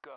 go.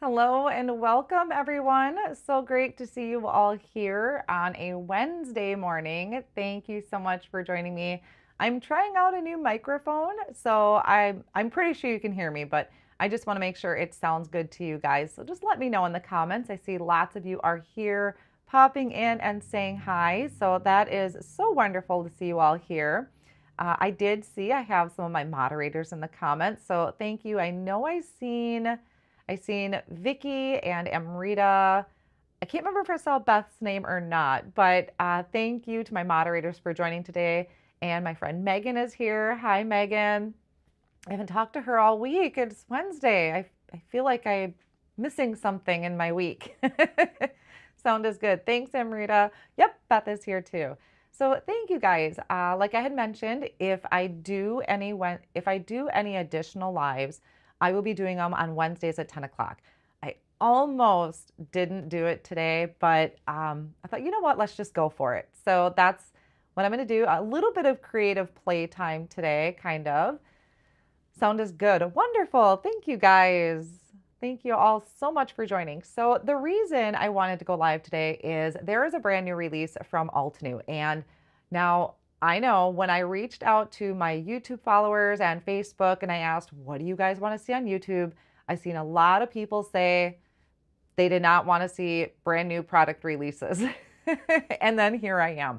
Hello and welcome everyone. So great to see you all here on a Wednesday morning. Thank you so much for joining me. I'm trying out a new microphone, so I'm pretty sure you can hear me, but I just want to make sure it sounds good to you guys. So just let me know in the comments. I see lots of you are here popping in and saying hi. So that is so wonderful to see you all here. I did see I have some of my moderators in the comments, so thank you. I know I seen Vicky and Amrita. I can't remember if I saw Beth's name or not, but thank you to my moderators for joining today. And my friend Megan is here. Hi, Megan. I haven't talked to her all week. It's Wednesday. I feel like I'm missing something in my week. Sound is good. Thanks, Amrita. Yep, Beth is here too. So thank you guys. Like I had mentioned, if I do any additional lives, I will be doing them on Wednesdays at 10 o'clock. I almost didn't do it today, but I thought, you know what, let's just go for it. So that's what I'm going to do. A little bit of creative playtime today, kind of. Sound is good. Wonderful. Thank you guys. Thank you all so much for joining. So the reason I wanted to go live today is there is a brand new release from Altenew. And now I know when I reached out to my YouTube followers and Facebook and I asked, what do you guys want to see on YouTube? I've seen a lot of people say they did not want to see brand new product releases. And then here I am.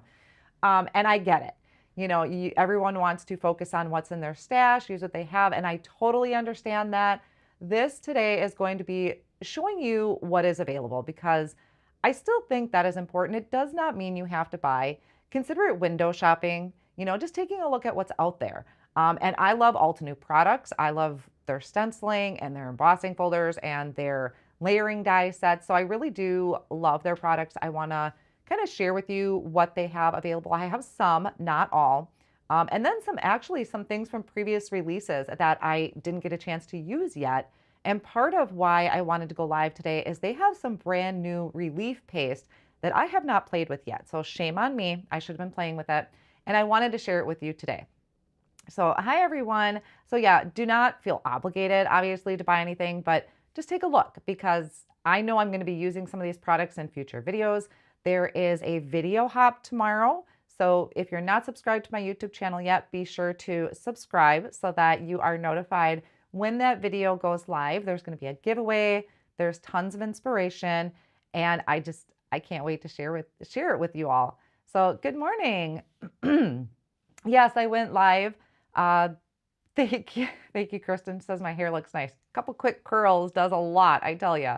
And I get it. You know, everyone wants to focus on what's in their stash, use what they have. And I totally understand that. This today is going to be showing you what is available because I still think that is important. It does not mean you have to buy. Consider it window shopping, you know, just taking a look at what's out there. And I love Altenew products. I love their stenciling and their embossing folders and their layering die sets. So I really do love their products. I want to kind of share with you what they have available. I have some, not all. And then some things from previous releases that I didn't get a chance to use yet. And part of why I wanted to go live today is they have some brand new relief paste that I have not played with yet. So shame on me. I should have been playing with it. And I wanted to share it with you today. So hi, everyone. So yeah, do not feel obligated, obviously, to buy anything, but just take a look because I know I'm going to be using some of these products in future videos. There is a video hop tomorrow. So if you're not subscribed to my YouTube channel yet, be sure to subscribe so that you are notified when that video goes live. There's going to be a giveaway. There's tons of inspiration. And I can't wait to share it with you all. So good morning. Yes, I went live. Thank you, Kristen says my hair looks nice. A couple quick curls does a lot, I tell you.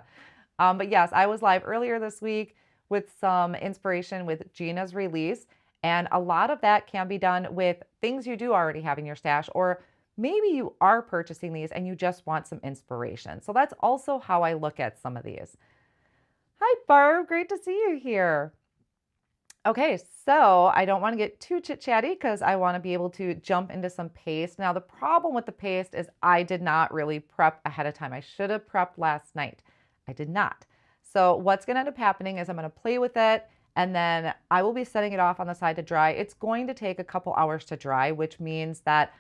But yes, I was live earlier this week with some inspiration with Gina's release. And a lot of that can be done with things you do already have in your stash, or maybe you are purchasing these and you just want some inspiration. So that's also how I look at some of these. Hi, Barb. Great to see you here. Okay, so I don't want to get too chit-chatty because I want to be able to jump into some paste. Now, the problem with the paste is I did not really prep ahead of time. I should have prepped last night. I did not. So what's going to end up happening is I'm going to play with it and then I will be setting it off on the side to dry. It's going to take a couple hours to dry, which means that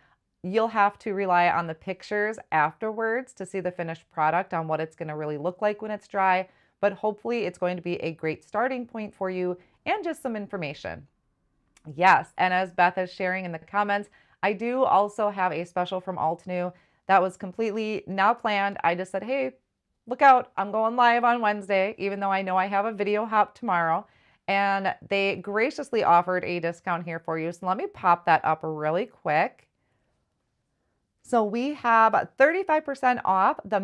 you'll have to rely on the pictures afterwards to see the finished product on what it's going to really look like when it's dry. But hopefully it's going to be a great starting point for you and just some information. Yes, and as Beth is sharing in the comments, I do also have a special from Altenew that was completely not planned. I just said, hey, look out, I'm going live on Wednesday, even though I know I have a video hop tomorrow. And they graciously offered a discount here for you. So let me pop that up really quick. So we have 35% off the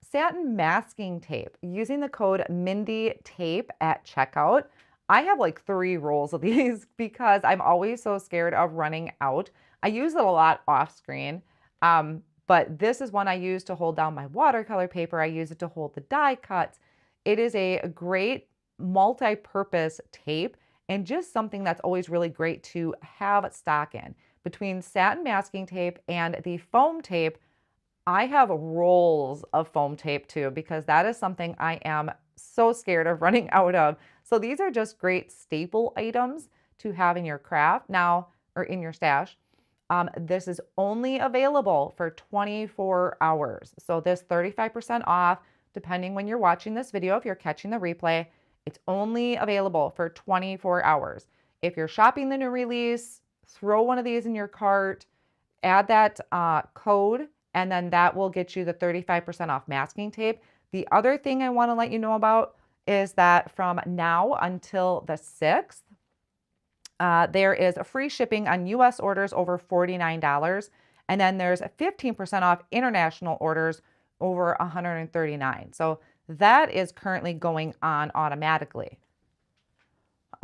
satin masking tape using the code Mindy tape at checkout. I have like 3 rolls of these because I'm always so scared of running out. I use it a lot off screen, but this is one I use to hold down my watercolor paper. I use it to hold the die cuts. It is a great multi-purpose tape and just something that's always really great to have stock in. Between satin masking tape and the foam tape, I have rolls of foam tape too, because that is something I am so scared of running out of. So these are just great staple items to have in your craft now or in your stash. This is only available for 24 hours. So this 35% off, depending when you're watching this video, if you're catching the replay, it's only available for 24 hours. If you're shopping the new release, throw one of these in your cart, add that code, and then that will get you the 35% off masking tape. The other thing I want to let you know about is that from now until the 6th, there is a free shipping on US orders over $49. And then there's a 15% off international orders over $139. So that is currently going on automatically.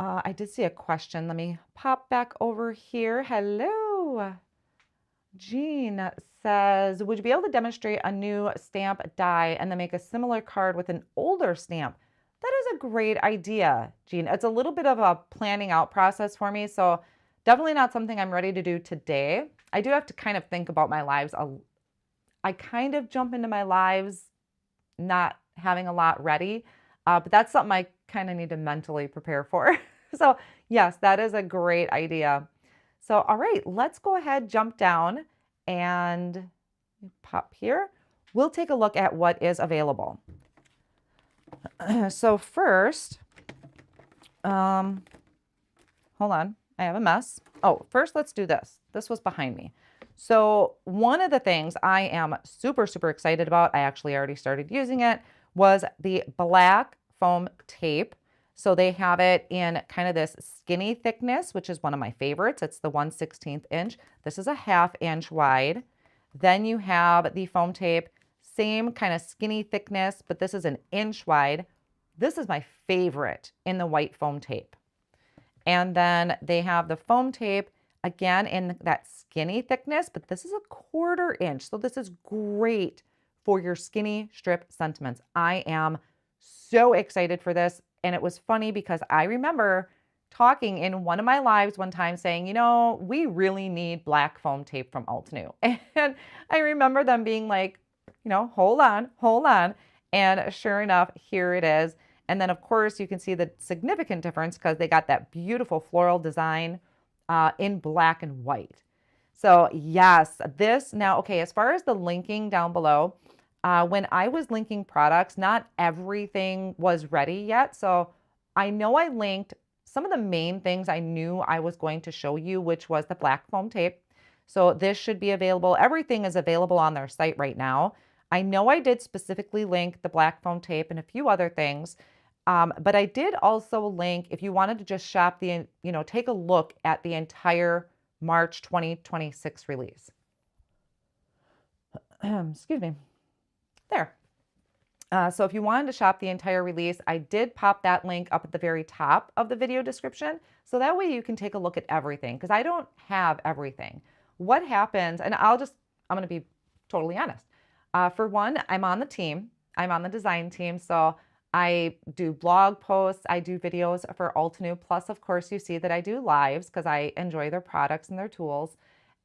I did see a question. Let me pop back over here. Hello. Jean says, would you be able to demonstrate a new stamp die and then make a similar card with an older stamp? That is a great idea, Jean. It's a little bit of a planning out process for me, so definitely not something I'm ready to do today. I do have to kind of think about my lives. I kind of jump into my lives not having a lot ready, but that's something I kind of need to mentally prepare for. So yes, that is a great idea. So, all right, let's go ahead, jump down and pop here. We'll take a look at what is available. So first, hold on, I have a mess. Oh, first let's do this. This was behind me. So one of the things I am super, super excited about, I actually already started using it, was the black foam tape. So they have it in kind of this skinny thickness, which is one of my favorites. It's the 1/16 inch. This is a 1/2 inch wide. Then you have the foam tape, same kind of skinny thickness, but this is an inch wide. This is my favorite in the white foam tape. And then they have the foam tape again in that skinny thickness, but this is a 1/4 inch. So this is great for your skinny strip sentiments. I am so excited for this. And it was funny because I remember talking in one of my lives one time saying, you know, we really need black foam tape from Altenew. And I remember them being like, you know, hold on, hold on. And sure enough, here it is. And then of course you can see the significant difference because they got that beautiful floral design in black and white. So yes, this now, okay, as far as the linking down below, when I was linking products, not everything was ready yet. So I know I linked some of the main things I knew I was going to show you, which was the black foam tape. So this should be available. Everything is available on their site right now. I know I did specifically link the black foam tape and a few other things, but I did also link, if you wanted to just shop the, you know, take a look at the entire March 2026 release. Excuse me. There. So if you wanted to shop the entire release, I did pop that link up at the very top of the video description. So that way you can take a look at everything because I don't have everything. what happens, and I'm going to be totally honest. For one, I'm on the team. I'm on the design team. So I do blog posts. I do videos for Altenew. Plus, of course, you see that I do lives because I enjoy their products and their tools.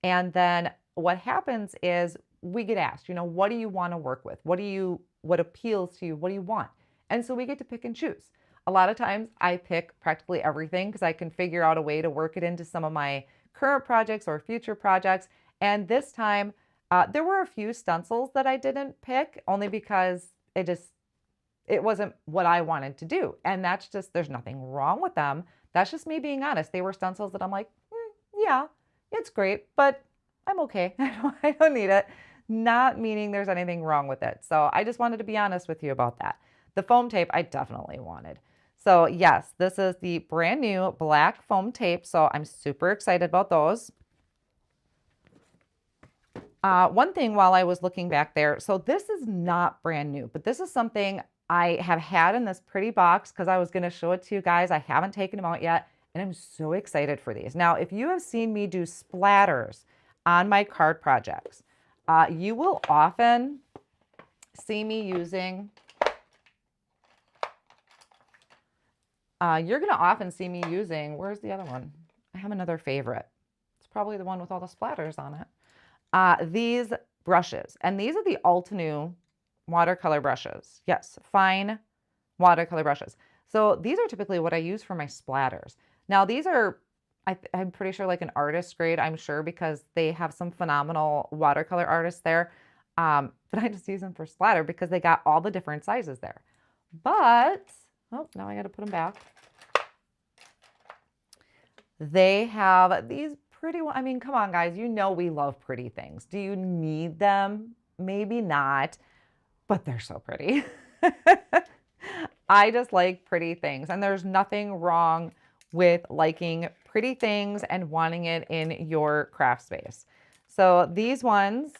And then what happens is we get asked, you know, what do you want to work with? What appeals to you? What do you want? And so we get to pick and choose. A lot of times I pick practically everything because I can figure out a way to work it into some of my current projects or future projects. And this time, there were a few stencils that I didn't pick only because it wasn't what I wanted to do. And that's just, there's nothing wrong with them. That's just me being honest. They were stencils that I'm like, yeah, it's great, but I'm okay. I don't need it. Not meaning there's anything wrong with it. So I just wanted to be honest with you about that. The foam tape, I definitely wanted. So yes, this is the brand new black foam tape. So I'm super excited about those. One thing while I was looking back there, so this is not brand new, but this is something I have had in this pretty box because I was going to show it to you guys. I haven't taken them out yet, and I'm so excited for these. Now, if you have seen me do splatters on my card projects, you will often see me using, you're going to often see me using, where's the other one? I have another favorite. It's probably the one with all the splatters on it. These brushes, and these are the Altenew watercolor brushes. Yes, fine watercolor brushes. So these are typically what I use for my splatters. Now these are, I'm pretty sure like an artist grade, I'm sure, because they have some phenomenal watercolor artists there. But I just use them for splatter because they got all the different sizes there. But, oh, now I got to put them back. They have these pretty, I mean, come on guys, you know we love pretty things. Do you need them? Maybe not, but they're so pretty. I just like pretty things, and there's nothing wrong with liking pretty things and wanting it in your craft space. So these ones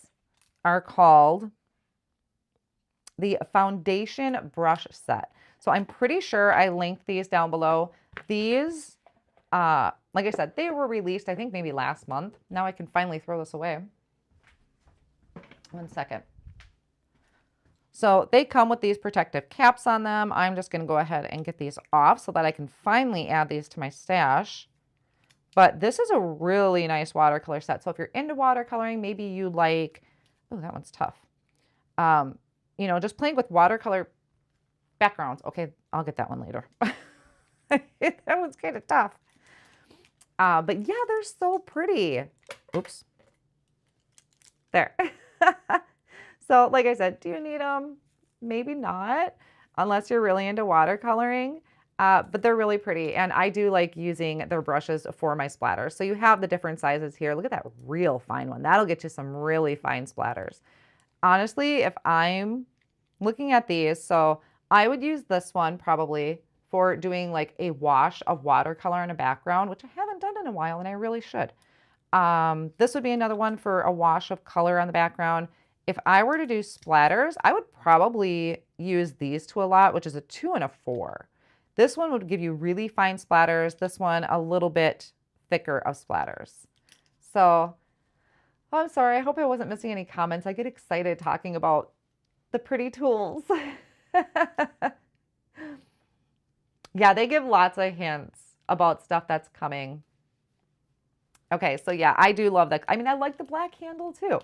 are called the Foundation Brush Set. So I'm pretty sure I linked these down below. These, like I said, they were released, I think maybe last month. Now I can finally throw this away. One second. So they come with these protective caps on them. I'm just going to go ahead and get these off so that I can finally add these to my stash. But this is a really nice watercolor set. So if you're into watercoloring, maybe you like, oh, that one's tough. You know, just playing with watercolor backgrounds. Okay, I'll get that one later. That one's kind of tough. But yeah, they're so pretty. Oops. There. So like I said, do you need them? Maybe not, unless you're really into watercoloring. But they're really pretty. And I do like using their brushes for my splatters. So you have the different sizes here. Look at that real fine one. That'll get you some really fine splatters. Honestly, if I'm looking at these, so I would use this one probably for doing like a wash of watercolor in a background, which I haven't done in a while and I really should. This would be another one for a wash of color on the background. If I were to do splatters, I would probably use these two a lot, which is a 2 and a 4. This one would give you really fine splatters. This one a little bit thicker of splatters. So, oh, I'm sorry. I hope I wasn't missing any comments. I get excited talking about the pretty tools. Yeah, they give lots of hints about stuff that's coming. Okay, so yeah, I do love that. I mean, I like the black handle too,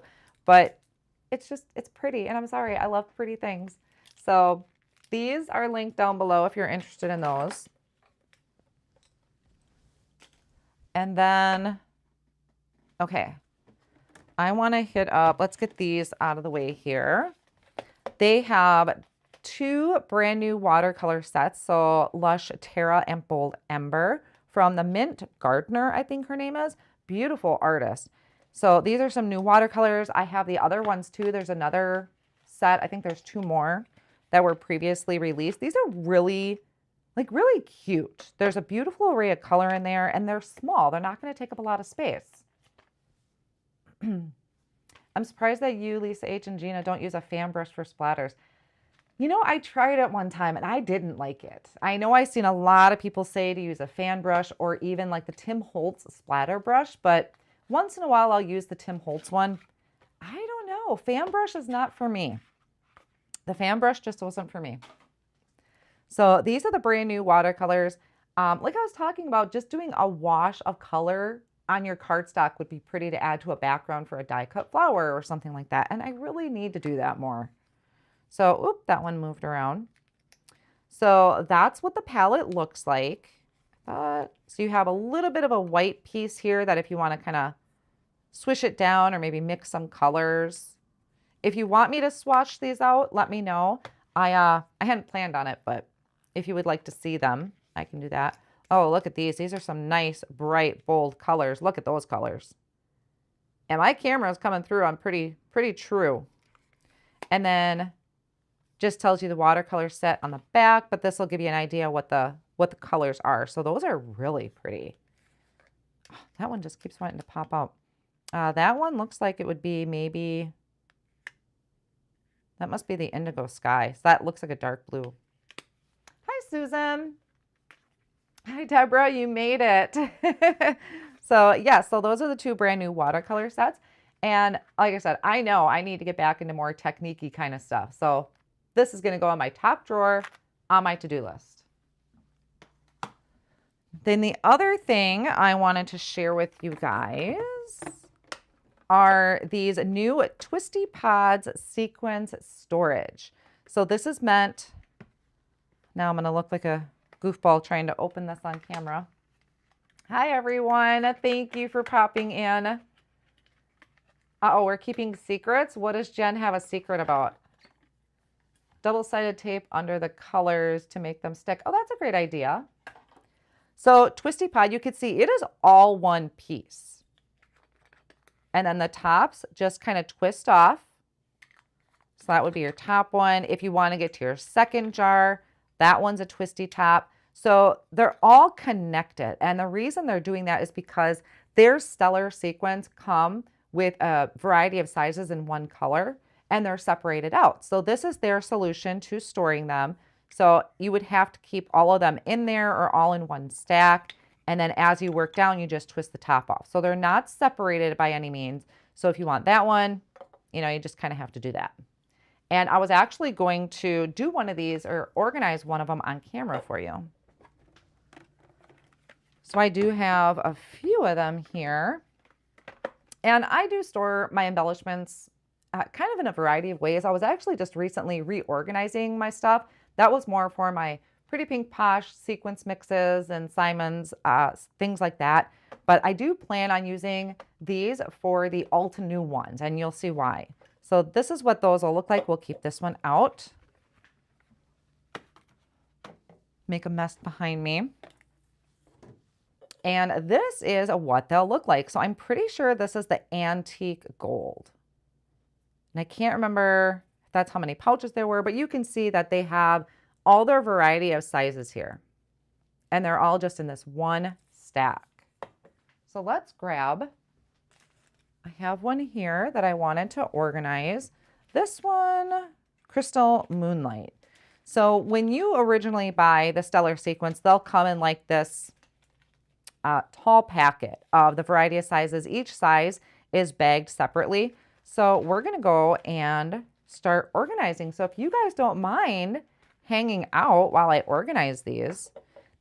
but it's pretty. And I'm sorry, I love pretty things. So these are linked down below if you're interested in those. And then, okay, I want to hit up, let's get these out of the way here. They have 2 brand new watercolor sets. So Lush Terra and Bold Ember from the Mint Gardner, I think her name is. Beautiful artist. So these are some new watercolors. I have the other ones too. There's another set. I think there's 2 more that were previously released. These are really, like really cute. There's a beautiful array of color in there and they're small. They're not going to take up a lot of space. I'm surprised that you, Lisa H. and Gina don't use a fan brush for splatters. You know, I tried it one time and I didn't like it. I know I've seen a lot of people say to use a fan brush or even like the Tim Holtz splatter brush, but Once in a while, I'll use the Tim Holtz one. I don't know. Fan brush is not for me. The fan brush just wasn't for me. So these are the brand new watercolors. Like I was talking about, just doing a wash of color on your cardstock would be pretty to add to a background for a die cut flower or something like that. And I really need to do that more. So, oop, that one moved around. So that's what the palette looks like. So you have a little bit of a white piece here that if you want to kind of swish it down or maybe mix some colors. If you want me to swatch these out, let me know. I hadn't planned on it, but if you would like to see them, I can do that. Oh, look at these. These are some nice, bright, bold colors. Look at those colors. And my camera is coming through on pretty true. And then just tells you the watercolor set on the back, but this will give you an idea what the colors are. So those are really pretty. Oh, that one just keeps wanting to pop out. That one looks like it would be maybe, that must be the indigo sky. So that looks like a dark blue. Hi, Susan. Hi, Deborah, you made it. So yeah, so those are the two brand new watercolor sets. And like I said, I know I need to get back into more technique-y kind of stuff. So this is going to go on my top drawer on my to-do list. Then the other thing I wanted to share with you guys are these new Twisty Pods Sequins storage. So this is meant, now I'm going to look like a goofball trying to open this on camera. Hi everyone, thank you for popping in. Uh-oh, we're keeping secrets. What does Jen have a secret about? Double-sided tape under the colors to make them stick. Oh, that's a great idea. So Twisty Pod, you can see it is all one piece. And then the tops just kind of twist off. So that would be your top one. If you want to get to your second jar, that one's a twisty top. So they're all connected. And the reason they're doing that is because their stellar sequins come with a variety of sizes in one color, and they're separated out. So this is their solution to storing them. So you would have to keep all of them in there or all in one stack. And then as you work down, you just twist the top off. So they're not separated by any means. So if you want that one, you know, you just kind of have to do that. And I was actually going to do one of these or organize one of them on camera for you. So I do have a few of them here. And I do store my embellishments kind of in a variety of ways. I was actually just recently reorganizing my stuff. That was more for my Pretty Pink Posh sequence mixes and Simon's, things like that. But I do plan on using these for the Altenew ones, and you'll see why. So this is what those will look like. We'll keep this one out. Make a mess behind me. And this is what they'll look like. So I'm pretty sure this is the antique gold. And I can't remember if that's how many pouches there were, but you can see that they have all their variety of sizes here. And they're all just in this one stack. So let's grab, I have one here that I wanted to organize. This one, Crystal Moonlight. So when you originally buy the Stellar Sequins, they'll come in like this tall packet of the variety of sizes. Each size is bagged separately. So we're going to go and start organizing. So if you guys don't mind hanging out while I organize these,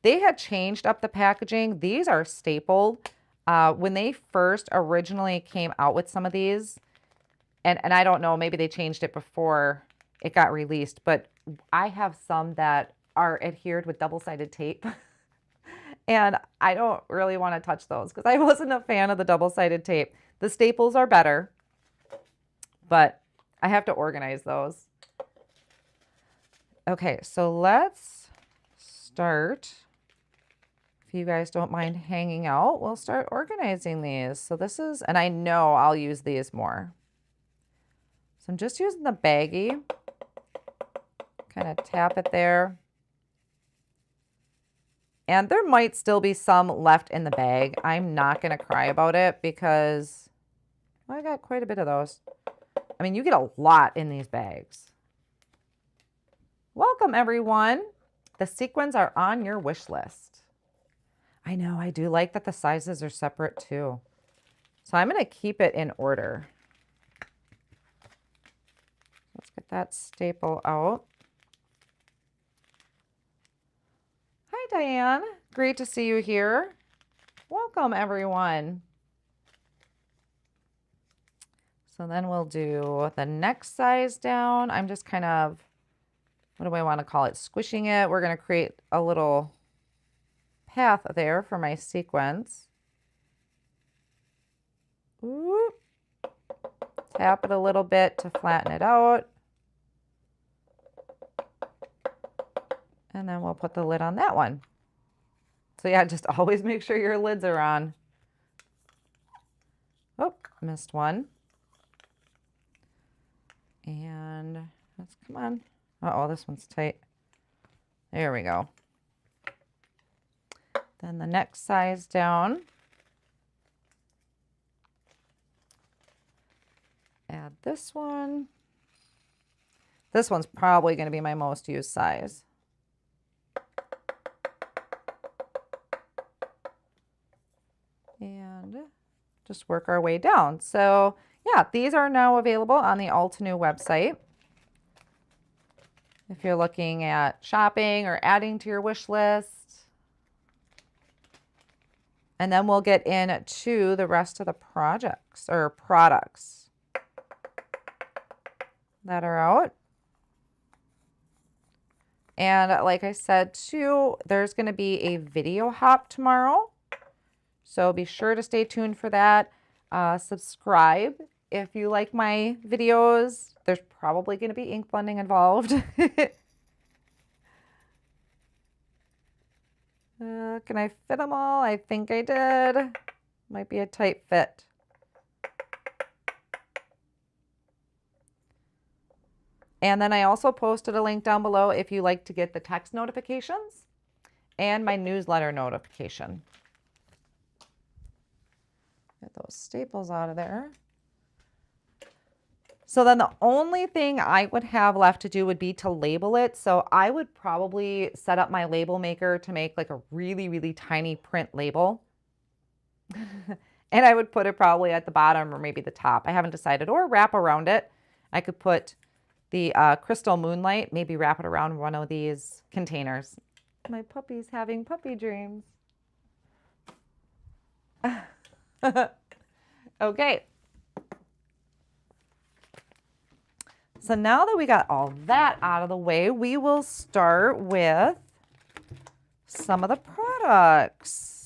they had changed up the packaging. These are stapled. When they first originally came out with some of these, and I don't know, maybe they changed it before it got released, but I have some that are adhered with double-sided tape. And I don't really want to touch those because I wasn't a fan of the double-sided tape. The staples are better, but I have to organize those. Okay, so let's start. If you guys don't mind hanging out, we'll start organizing these. So this is, and I know I'll use these more. So I'm just using the baggie. Kind of tap it there. And there might still be some left in the bag. I'm not going to cry about it because I got quite a bit of those. I mean, you get a lot in these bags. Welcome, everyone. The sequins are on your wish list. I know, I do like that the sizes are separate too. So I'm going to keep it in order. Let's get that staple out. Hi, Diane. Great to see you here. Welcome, everyone. So then we'll do the next size down. I'm just kind of, what do I want to call it? Squishing it. We're going to create a little path there for my sequence. Ooh. Tap it a little bit to flatten it out. And then we'll put the lid on that one. So yeah, just always make sure your lids are on. Oh, missed one. And let's, come on. Uh-oh, this one's tight. There we go. Then the next size down. Add this one. This one's probably going to be my most used size. And just work our way down. So yeah, these are now available on the Altenew website. If you're looking at shopping or adding to your wish list. And then we'll get into the rest of the projects or products that are out. And like I said too, there's going to be a video hop tomorrow. So be sure to stay tuned for that. Subscribe if you like my videos. There's probably going to be ink blending involved. Can I fit them all? I think I did. Might be a tight fit. And then I also posted a link down below if you like to get the text notifications and my newsletter notification. Get those staples out of there. So then the only thing I would have left to do would be to label it. So I would probably set up my label maker to make like a really, really tiny print label. And I would put it probably at the bottom or maybe the top. I haven't decided, or wrap around it. I could put the crystal moonlight, maybe wrap it around one of these containers. My puppy's having puppy dreams. Okay. So now that we got all that out of the way, we will start with some of the products.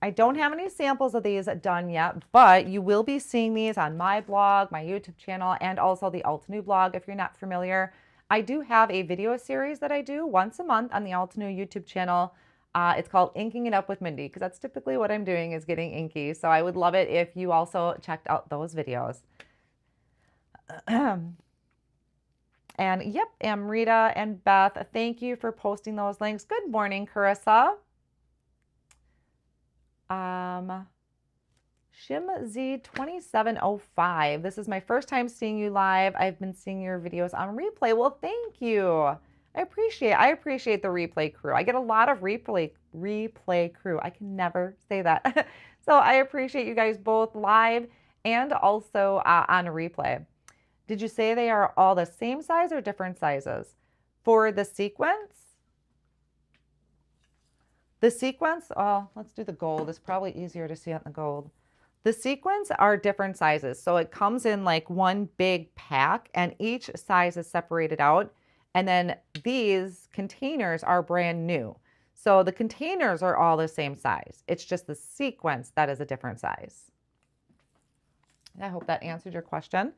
I don't have any samples of these done yet, but you will be seeing these on my blog, my YouTube channel, and also the Altenew blog if you're not familiar. I do have a video series that I do once a month on the Altenew YouTube channel. It's called Inking It Up with Mindy, because that's typically what I'm doing is getting inky. So I would love it if you also checked out those videos. And yep, Amrita and Beth, thank you for posting those links. Good morning, Carissa. ShimZ2705. This is my first time seeing you live. I've been seeing your videos on replay. Well, thank you. I appreciate the replay crew. I get a lot of replay crew. I can never say that. So I appreciate you guys both live and also on a replay. Did you say they are all the same size or different sizes? For the sequence? The sequence, oh, let's do the gold. It's probably easier to see on the gold. The sequins are different sizes. So it comes in like one big pack and each size is separated out. And then these containers are brand new. So the containers are all the same size. It's just the sequence that is a different size. I hope that answered your question.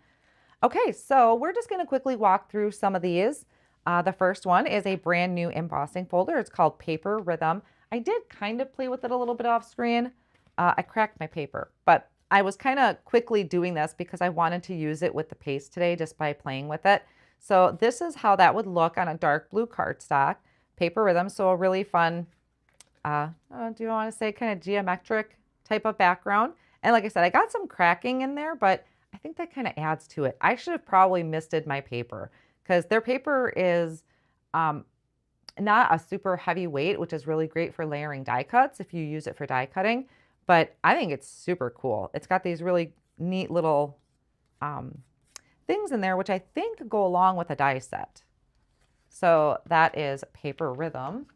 Okay, so we're just going to quickly walk through some of these. The first one is a brand new embossing folder. It's called Paper Rhythm. I did kind of play with it a little bit off screen. I cracked my paper, but I was kind of quickly doing this because I wanted to use it with the paste today just by playing with it. So this is how that would look on a dark blue cardstock. Paper Rhythm, so a really fun, do you want to say kind of geometric type of background. And like I said, I got some cracking in there, but I think that kind of adds to it. I should have probably misted my paper because their paper is not a super heavy weight, which is really great for layering die cuts if you use it for die cutting. but I think it's super cool. It's got these really neat little things in there, which I think go along with a die set. So that is Paper Rhythm.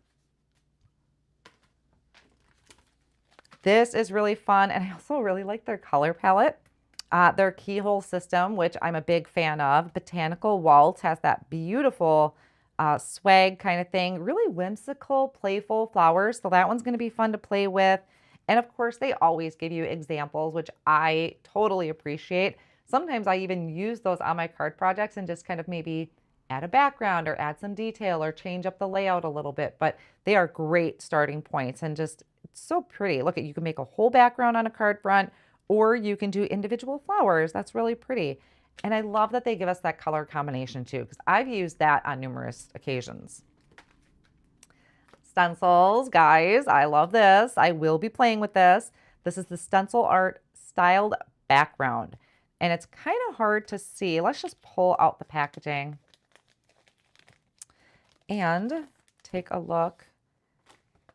This is really fun, and I also really like their color palette. Their Keyhole system, which I'm a big fan of. Botanical Waltz has that beautiful swag kind of thing. Really whimsical, playful flowers. So that one's going to be fun to play with. And of course, they always give you examples, which I totally appreciate. Sometimes I even use those on my card projects and just kind of maybe add a background or add some detail or change up the layout a little bit. But they are great starting points and just it's so pretty. Look, you can make a whole background on a card front, or you can do individual flowers. That's really pretty. And I love that they give us that color combination too, because I've used that on numerous occasions. Stencils, guys, I love this. I will be playing with this. This is the Stencil Art Styled Background. And it's kind of hard to see. Let's just pull out the packaging and take a look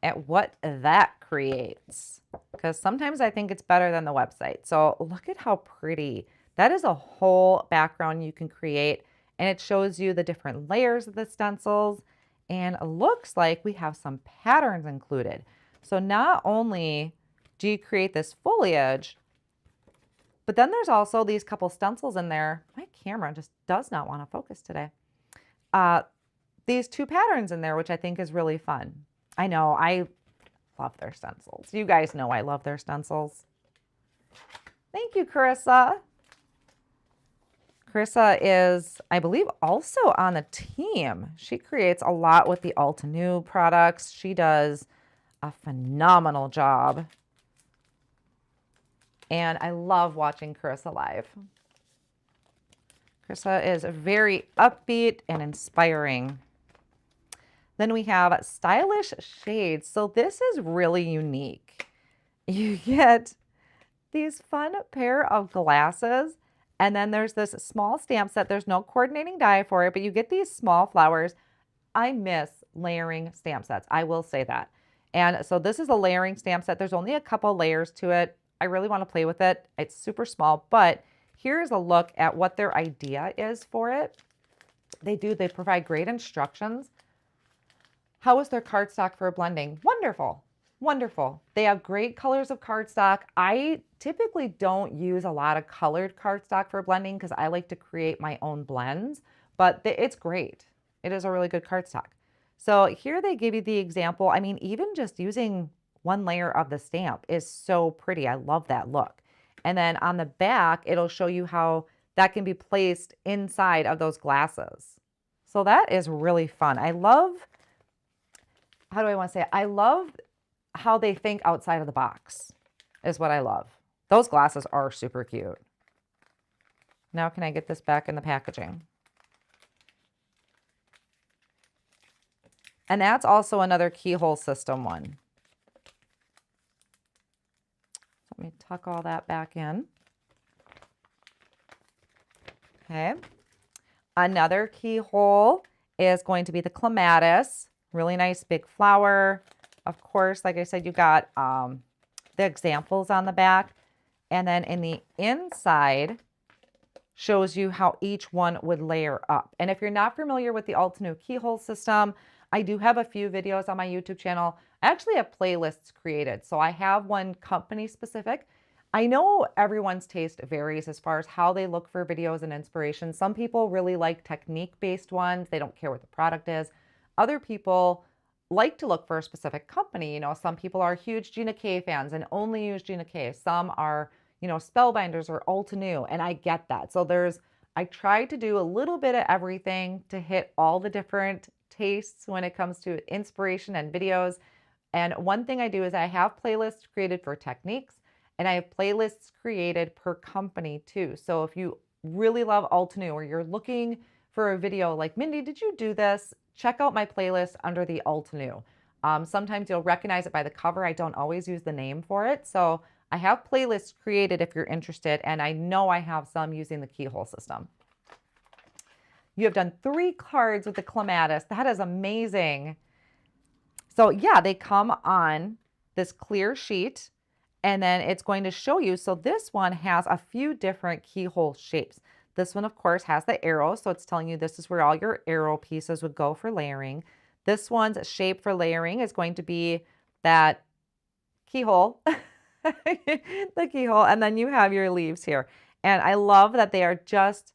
at what that creates, because sometimes I think it's better than the website. So look at how pretty. That is a whole background you can create, and it shows you the different layers of the stencils, and it looks like we have some patterns included. So not only do you create this foliage, but then there's also these couple stencils in there. My camera just does not want to focus today. These two patterns in there, which I think is really fun. I know, I love their stencils. You guys know I love their stencils. Thank you, Carissa. Carissa is, I believe, also on the team. She creates a lot with the Altenew products. She does a phenomenal job. And I love watching Carissa live. Carissa is very upbeat and inspiring. Then we have Stylish Shades. So this is really unique. You get these fun pair of glasses, and then there's this small stamp set. There's no coordinating die for it, but you get these small flowers. I miss layering stamp sets. I will say that. And so this is a layering stamp set. There's only a couple layers to it. I really want to play with it. It's super small, but here's a look at what their idea is for it. They provide great instructions. How is their cardstock for blending? Wonderful, wonderful. They have great colors of cardstock. I typically don't use a lot of colored cardstock for blending because I like to create my own blends, but it's great. It is a really good cardstock. So here they give you the example. I mean, even just using one layer of the stamp is so pretty. I love that look. And then on the back, it'll show you how that can be placed inside of those glasses. So that is really fun. I love, how do I want to say it? I love how they think outside of the box is what I love. Those glasses are super cute. Now can I get this back in the packaging? And that's also another Keyhole system one. Let me tuck all that back in. Okay. Another Keyhole is going to be the Clematis. Really nice big flower. Of course, like I said, you got the examples on the back. And then in the inside shows you how each one would layer up. And if you're not familiar with the Altenew Keyhole system, I do have a few videos on my YouTube channel. I actually have playlists created. So I have one company specific. I know everyone's taste varies as far as how they look for videos and inspiration. Some people really like technique-based ones. They don't care what the product is. Other people like to look for a specific company. You know, some people are huge Gina K fans and only use Gina K. Some are, you know, Spellbinders or Altenew, and I get that. So I try to do a little bit of everything to hit all the different tastes when it comes to inspiration and videos. And one thing I do is I have playlists created for techniques, and I have playlists created per company too. So if you really love Altenew or you're looking for a video like, Mindy, did you do this? Check out my playlist under the Altenew. Sometimes you'll recognize it by the cover. I don't always use the name for it. So I have playlists created if you're interested, and I know I have some using the Keyhole system. You have done 3 cards with the Clematis. That is amazing. So yeah, they come on this clear sheet, And then it's going to show you. So this one has a few different keyhole shapes. This one, of course, has the arrow. So it's telling you this is where all your arrow pieces would go for layering. This one's shape for layering is going to be that keyhole, the keyhole. And then you have your leaves here. And I love that they are just,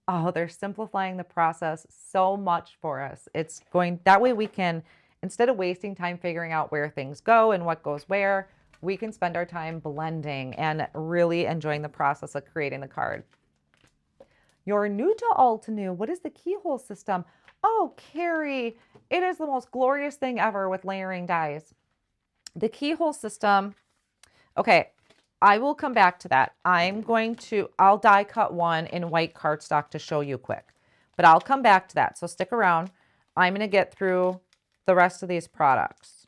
oh, they're simplifying the process so much for us. It's going, that way we can, instead of wasting time figuring out where things go and what goes where, we can spend our time blending and really enjoying the process of creating the card. You're new to Altenew. What is the keyhole system? Oh, Carrie, it is the most glorious thing ever with layering dies. The keyhole system, okay, I will come back to that. I'll die cut one in white cardstock to show you quick, but I'll come back to that. So stick around. I'm going to get through the rest of these products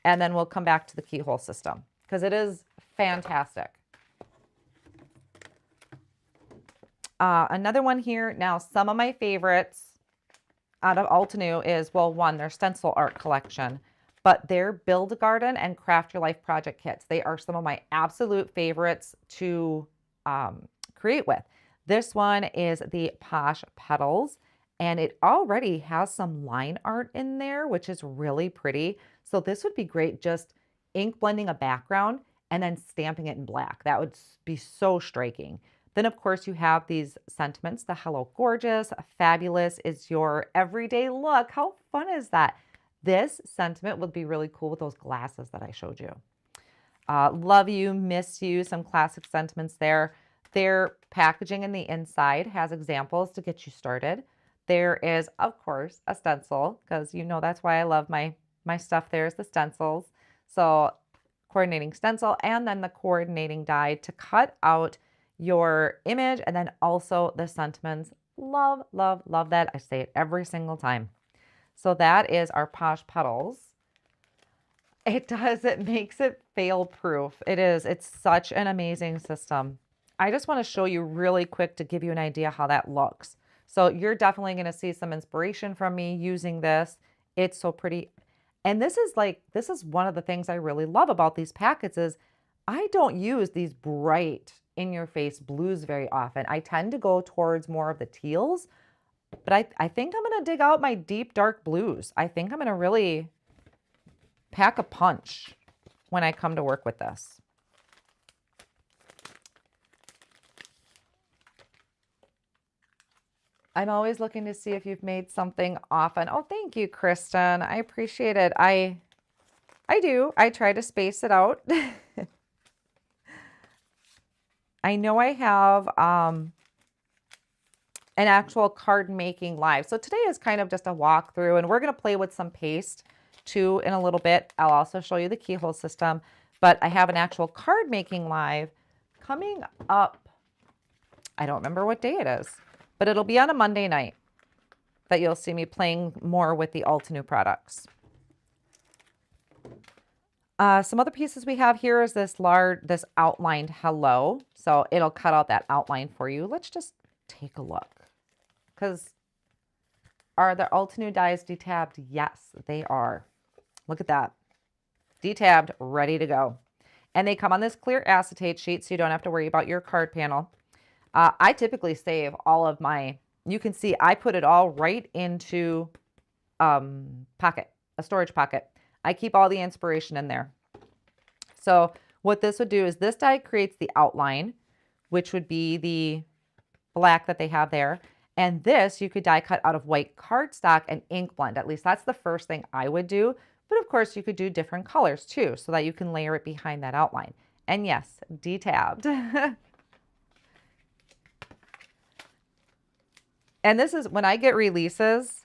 and then we'll come back to the keyhole system because it is fantastic. Another one here. Now, some of my favorites out of Altenew is, well, one, their stencil art collection, but their Build a Garden and Craft Your Life project kits. They are some of my absolute favorites to create with. This one is the Posh Petals, and it already has some line art in there, which is really pretty. So this would be great just ink blending a background and then stamping it in black. That would be so striking. Then, of course, you have these sentiments. The Hello Gorgeous, Fabulous is your everyday look. How fun is that? This sentiment would be really cool with those glasses that I showed you. Love You, Miss You, some classic sentiments there. Their packaging in the inside has examples to get you started. There is, of course, a stencil, because you know that's why I love my stuff. There's the stencils. So coordinating stencil and then the coordinating die to cut out your image and then also the sentiments. Love, love, love that. I say it every single time. So that is our Posh Petals. It makes it fail proof. It's such an amazing system. I just want to show you really quick to give you an idea how that looks. So you're definitely going to see some inspiration from me using this. It's so pretty. And this is one of the things I really love about these packets is I don't use these bright in-your-face blues very often. I tend to go towards more of the teals, but I think I'm going to dig out my deep, dark blues. I think I'm going to really pack a punch when I come to work with this. I'm always looking to see if you've made something often. Oh, thank you, Kristen. I appreciate it. I do. I try to space it out. I know I have an actual card making live. So today is kind of just a walkthrough, and we're going to play with some paste too in a little bit. I'll also show you the keyhole system, but I have an actual card making live coming up. I don't remember what day it is, but it'll be on a Monday night that you'll see me playing more with the Altenew products. Some other pieces we have here is this outlined hello. So it'll cut out that outline for you. Let's just take a look. Because are the Altenew dies detabbed? Yes, they are. Look at that. Detabbed, ready to go. And they come on this clear acetate sheet, so you don't have to worry about your card panel. I typically save all of you can see I put it all right into a storage pocket. I keep all the inspiration in there. So what this would do is this die creates the outline, which would be the black that they have there. And this you could die cut out of white cardstock and ink blend. At least that's the first thing I would do. But of course you could do different colors too, so that you can layer it behind that outline. And yes, detabbed. And this is when I get releases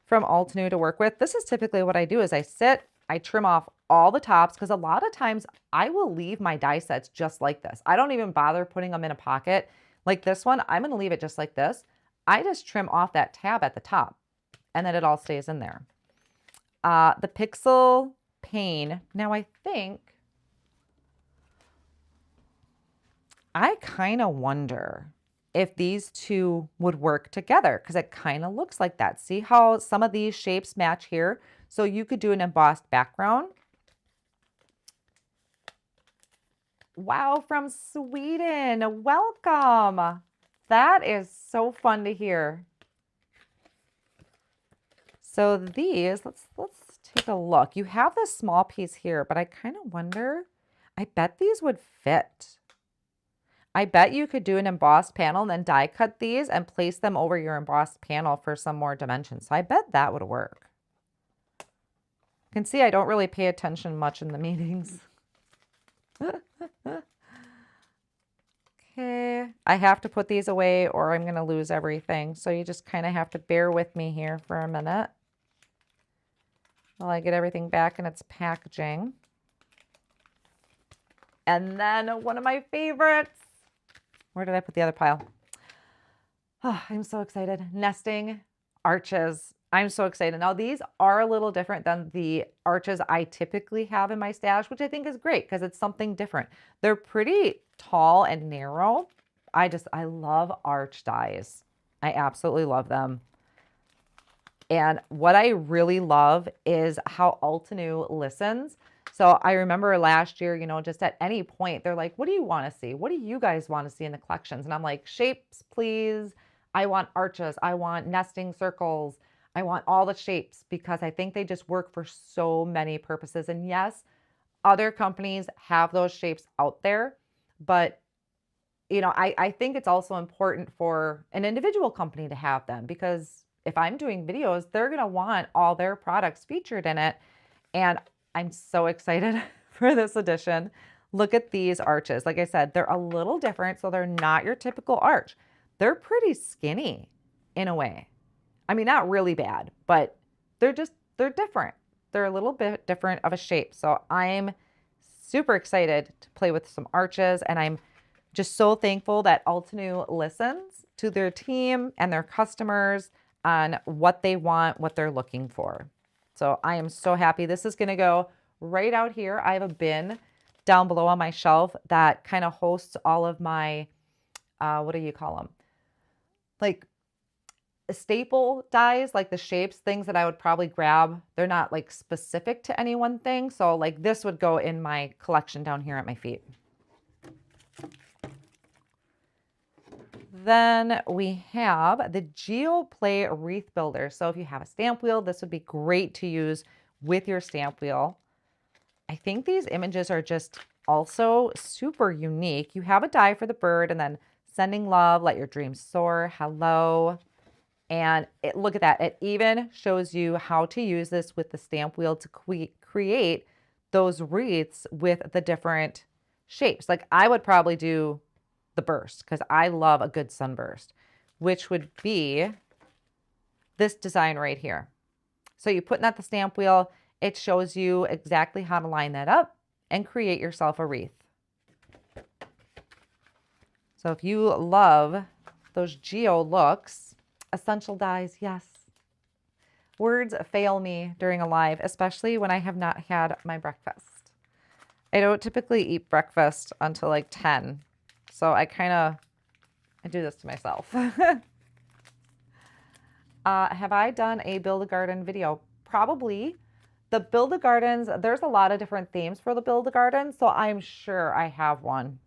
from Altenew to work with, this is typically what I do is I trim off all the tops because a lot of times I will leave my die sets just like this. I don't even bother putting them in a pocket. Like this one, I'm going to leave it just like this. I just trim off that tab at the top and then it all stays in there. The pixel pane. Now I kind of wonder if these two would work together because it kind of looks like that. See how some of these shapes match here? So you could do an embossed background. Wow, from Sweden. Welcome. That is so fun to hear. So these, let's take a look. You have this small piece here, but I kind of wonder, I bet these would fit. I bet you could do an embossed panel and then die cut these and place them over your embossed panel for some more dimension. So I bet that would work. You can see I don't really pay attention much in the meetings. Okay, I have to put these away or I'm going to lose everything. So you just kind of have to bear with me here for a minute while I get everything back in its packaging. And then one of my favorites. Where did I put the other pile? Oh, I'm so excited. Nesting arches. I'm so excited. Now these are a little different than the arches I typically have in my stash, which I think is great because it's something different. They're pretty tall and narrow. I love arch dies. I absolutely love them. And what I really love is how Altenew listens. So I remember last year, you know, just at any point, they're like, what do you want to see? What do you guys want to see in the collections? And I'm like, shapes, please. I want arches. I want nesting circles. I want all the shapes because I think they just work for so many purposes. And yes, other companies have those shapes out there, but you know, I think it's also important for an individual company to have them because if I'm doing videos, they're going to want all their products featured in it. And I'm so excited for this edition. Look at these arches. Like I said, they're a little different. So they're not your typical arch. They're pretty skinny in a way. I mean, not really bad, but they're different. They're a little bit different of a shape. So I'm super excited to play with some arches. And I'm just so thankful that Altenew listens to their team and their customers on what they want, what they're looking for. So I am so happy. This is going to go right out here. I have a bin down below on my shelf that kind of hosts all of my, what do you call them? Like staple dies, like the shapes, things that I would probably grab. They're not like specific to any one thing. So like this would go in my collection down here at my feet. Then we have the GeoPlay Wreath Builder. So if you have a stamp wheel, this would be great to use with your stamp wheel. I think these images are just also super unique. You have a die for the bird and then sending love, let your dreams soar, hello. And look at that. It even shows you how to use this with the stamp wheel to create those wreaths with the different shapes. Like I would probably do the burst because I love a good sunburst, which would be this design right here. So you put in at the stamp wheel, it shows you exactly how to line that up and create yourself a wreath. So if you love those geo looks, essential dies, yes. Words fail me during a live, especially when I have not had my breakfast. I don't typically eat breakfast until like 10. So I do this to myself. Have I done a Build-A-Garden video? Probably. The Build-A-Gardens, there's a lot of different themes for the Build-A-Garden, so I'm sure I have one.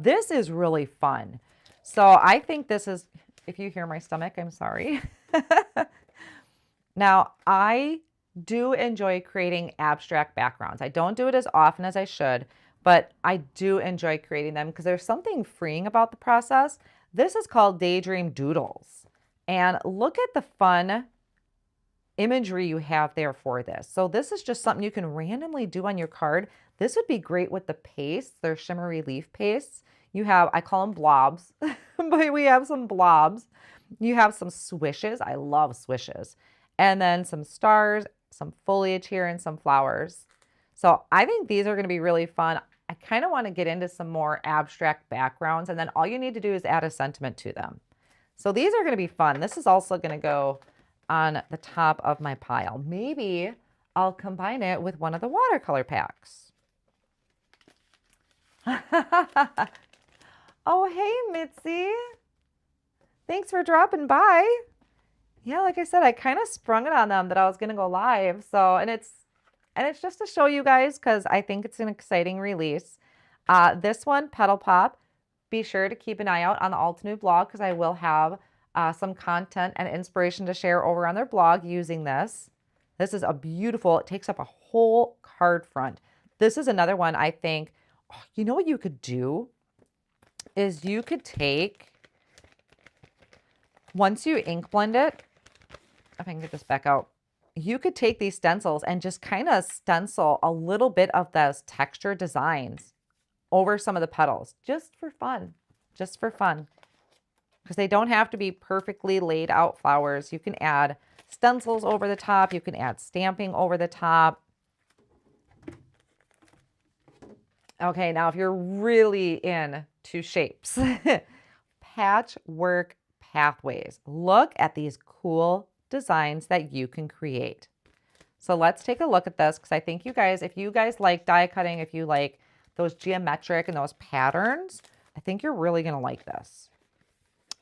This is really fun. So I think this is, if you hear my stomach, I'm sorry. Now, I do enjoy creating abstract backgrounds. I don't do it as often as I should, but I do enjoy creating them because there's something freeing about the process. This is called Daydream Doodles. And look at the fun imagery you have there for this. So this is just something you can randomly do on your card. This would be great with the pastes. They're shimmery leaf pastes. You have, I call them blobs, but we have some blobs. You have some swishes. I love swishes. And then some stars, some foliage here, and some flowers. So I think these are going to be really fun. I kind of want to get into some more abstract backgrounds, and then all you need to do is add a sentiment to them. So these are going to be fun. This is also going to go on the top of my pile. Maybe I'll combine it with one of the watercolor packs. Oh, hey, Mitzi. Thanks for dropping by. Yeah, like I said, I kind of sprung it on them that I was going to go live. So, and it's And it's just to show you guys because I think it's an exciting release. This one, Petal Pop, be sure to keep an eye out on the Altenew blog because I will have some content and inspiration to share over on their blog using this. This is a beautiful, it takes up a whole card front. This is another one I think, oh, you know what you could do is you could take, once you ink blend it, if I can get this back out, you could take these stencils and just kind of stencil a little bit of those texture designs over some of the petals, just for fun, because they don't have to be perfectly laid out flowers. You can add stencils over the top. You can add stamping over the top. Okay, now if you're really into shapes, patchwork pathways. Look at these cool designs that you can create. So let's take a look at this because I think you guys, if you guys like die cutting, if you like those geometric and those patterns, I think you're really going to like this.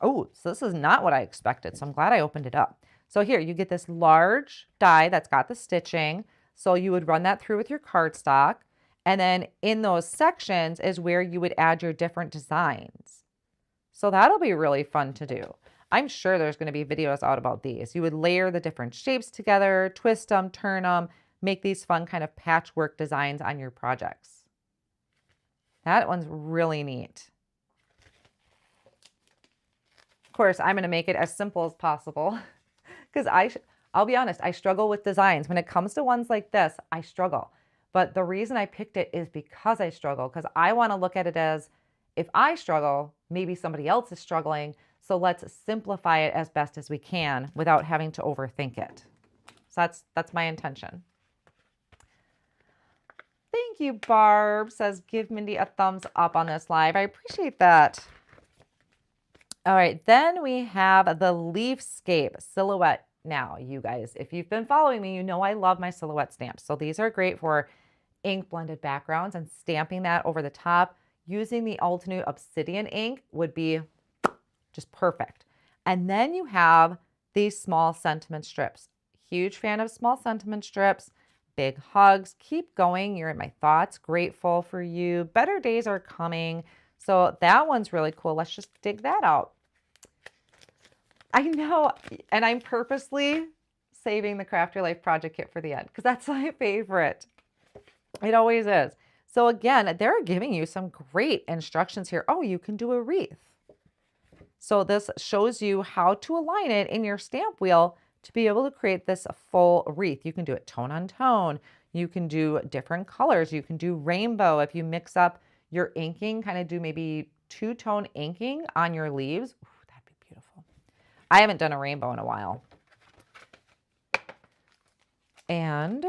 Oh, so this is not what I expected. So I'm glad I opened it up. So here you get this large die that's got the stitching. So you would run that through with your cardstock. And then in those sections is where you would add your different designs. So that'll be really fun to do. I'm sure there's going to be videos out about these. You would layer the different shapes together, twist them, turn them, make these fun kind of patchwork designs on your projects. That one's really neat. Of course, I'm going to make it as simple as possible because I'll be honest, I struggle with designs. When it comes to ones like this, I struggle. But the reason I picked it is because I struggle, because I want to look at it as if I struggle, maybe somebody else is struggling. So let's simplify it as best as we can without having to overthink it. So that's my intention. Thank you, Barb says, give Mindy a thumbs up on this live. I appreciate that. All right, then we have the Leafscape silhouette. Now, you guys, if you've been following me, you know I love my silhouette stamps. So these are great for ink blended backgrounds and stamping that over the top. Using the Altenew Obsidian ink would be just perfect. And then you have these small sentiment strips. Huge fan of small sentiment strips. Big hugs. Keep going. You're in my thoughts. Grateful for you. Better days are coming. So that one's really cool. Let's just dig that out. I know, and I'm purposely saving the Craft Your Life project kit for the end because that's my favorite. It always is. So again, they're giving you some great instructions here. Oh, you can do a wreath. So this shows you how to align it in your stamp wheel to be able to create this full wreath. You can do it tone on tone. You can do different colors. You can do rainbow. If you mix up your inking, kind of do maybe two-tone inking on your leaves. Ooh, that'd be beautiful. I haven't done a rainbow in a while. And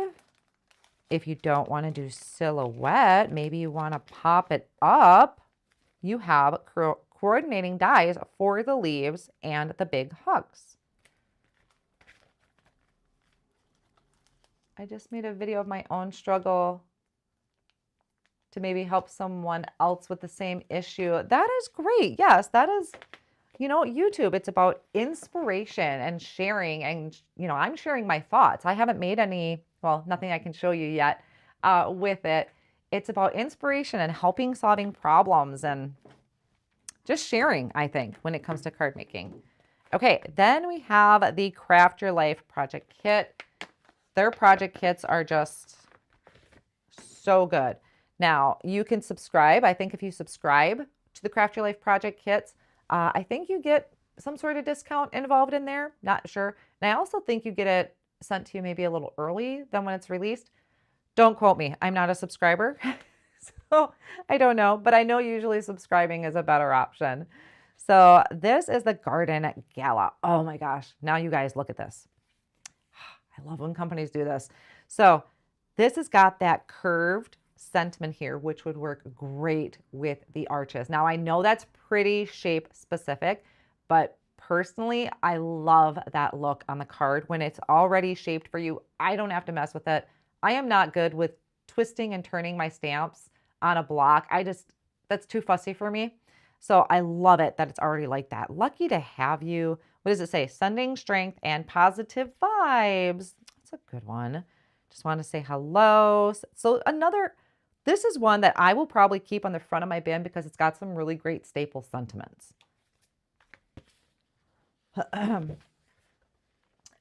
if you don't want to do silhouette, maybe you want to pop it up, you have coordinating dies for the leaves and the big hugs. I just made a video of my own struggle to maybe help someone else with the same issue. That is great. Yes, that is, you know, YouTube. It's about inspiration and sharing. And, you know, I'm sharing my thoughts. I haven't made any, well, nothing I can show you yet with it. It's about inspiration and helping solving problems and just sharing, I think, when it comes to card making. Okay, then we have the Craft Your Life project kit. Their project kits are just so good. Now, you can subscribe. I think if you subscribe to the Craft Your Life project kits, I think you get some sort of discount involved in there. Not sure. And I also think you get it sent to you maybe a little early than when it's released. Don't quote me. I'm not a subscriber. So I don't know, but I know usually subscribing is a better option. So this is the Garden Gala. Oh my gosh. Now you guys look at this. I love when companies do this. So this has got that curved sentiment here, which would work great with the arches. Now I know that's pretty shape specific, but personally, I love that look on the card when it's already shaped for you. I don't have to mess with it. I am not good with twisting and turning my stamps on a block. That's too fussy for me. So I love it that it's already like that. Lucky to have you. What does it say? Sending strength and positive vibes. That's a good one. Just want to say hello. So this is one that I will probably keep on the front of my bin because it's got some really great staple sentiments.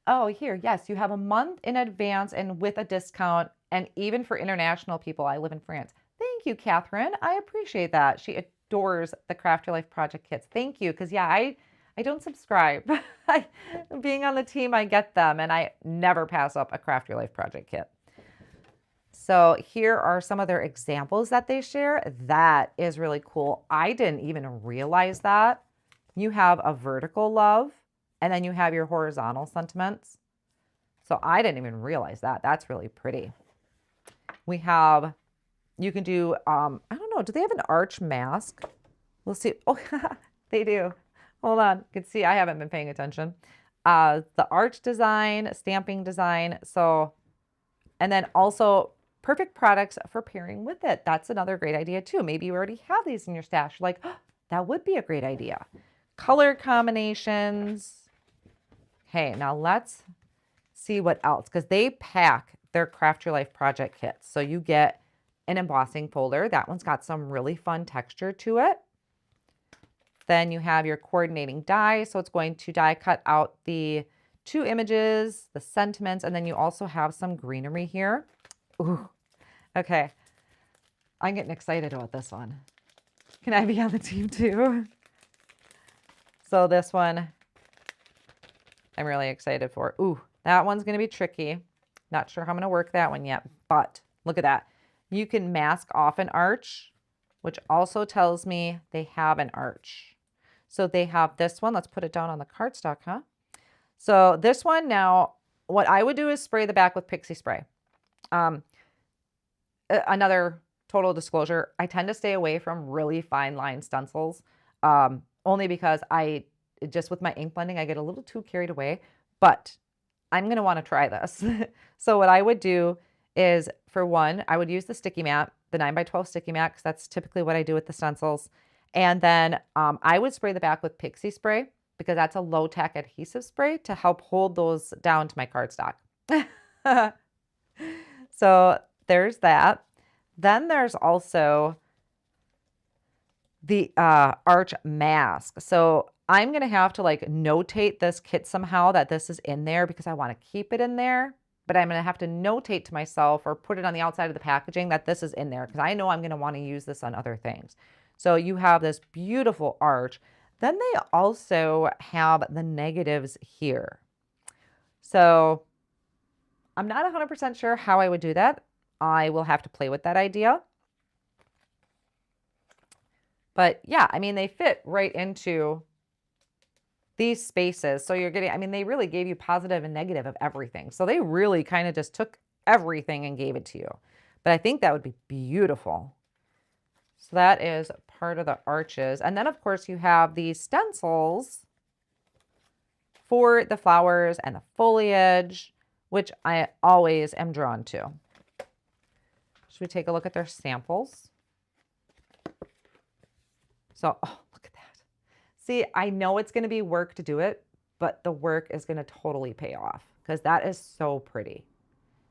Oh, here, yes, you have a month in advance and with a discount, and even for international people. I live in France. Thank you, Catherine. I appreciate that. She adores the Craft Your Life project kits. Thank you, because yeah, I don't subscribe. Being on the team, I get them, and I never pass up a Craft Your Life project kit. So here are some of their examples that they share. That is really cool. I didn't even realize that. You have a vertical love, and then you have your horizontal sentiments. So I didn't even realize that. That's really pretty. We have, you can do, I don't know, do they have an arch mask? We'll see. Oh, they do. Hold on. You can see I haven't been paying attention. The arch design, stamping design. So, and then also perfect products for pairing with it. That's another great idea too. Maybe you already have these in your stash. Like, oh, that would be a great idea. Color combinations. Okay, now let's see what else, because they pack their Craft Your Life project kits. So you get an embossing folder. That one's got some really fun texture to it. Then you have your coordinating die. So it's going to die cut out the 2 images, the sentiments, and then you also have some greenery here. Ooh, okay. I'm getting excited about this one. Can I be on the team too? So this one, I'm really excited for. Ooh, that one's going to be tricky. Not sure how I'm going to work that one yet, but look at that. You can mask off an arch, which also tells me they have an arch. So they have this one. Let's put it down on the cardstock, huh? So this one now, what I would do is spray the back with pixie spray. Another total disclosure, I tend to stay away from really fine line stencils, only because just with my ink blending, I get a little too carried away, but I'm going to want to try this. So what I would do is, for one, I would use the sticky mat, the 9x12 sticky mat, because that's typically what I do with the stencils. And then I would spray the back with pixie spray, because that's a low-tech adhesive spray to help hold those down to my cardstock. So there's that. Then there's also the arch mask. So I'm going to have to like notate this kit somehow that this is in there, because I want to keep it in there, but I'm going to have to notate to myself or put it on the outside of the packaging that this is in there, because I know I'm going to want to use this on other things. So you have this beautiful arch. Then they also have the negatives here. So I'm not 100% sure how I would do that. I will have to play with that idea. But yeah, I mean, they fit right into these spaces. So you're getting, I mean, they really gave you positive and negative of everything. So they really kind of just took everything and gave it to you. But I think that would be beautiful. So that is part of the arches. And then of course you have these stencils for the flowers and the foliage, which I always am drawn to. Should we take a look at their samples? So, oh, look at that. See, I know it's going to be work to do it, but the work is going to totally pay off, because that is so pretty.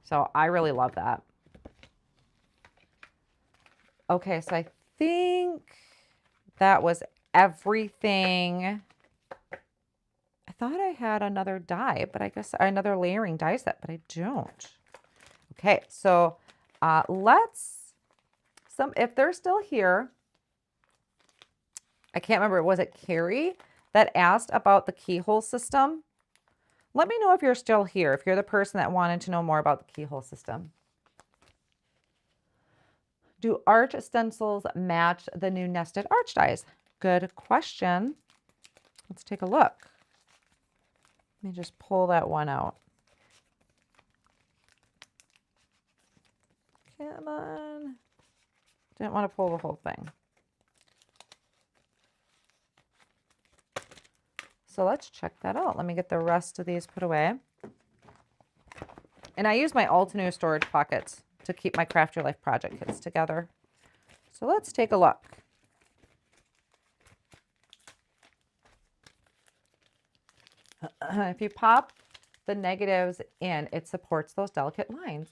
So I really love that. Okay, so I think that was everything. I thought I had another die, but I guess another layering die set, but I don't. Okay, so if they're still here, I can't remember, was it Carrie that asked about the keyhole system? Let me know if you're still here, if you're the person that wanted to know more about the keyhole system. Do arch stencils match the new nested arch dies? Good question. Let's take a look. Let me just pull that one out. Come on. Didn't want to pull the whole thing. So let's check that out. Let me get the rest of these put away. And I use my Altenew storage pockets to keep my Craft Your Life project kits together. So let's take a look. If you pop the negatives in, it supports those delicate lines.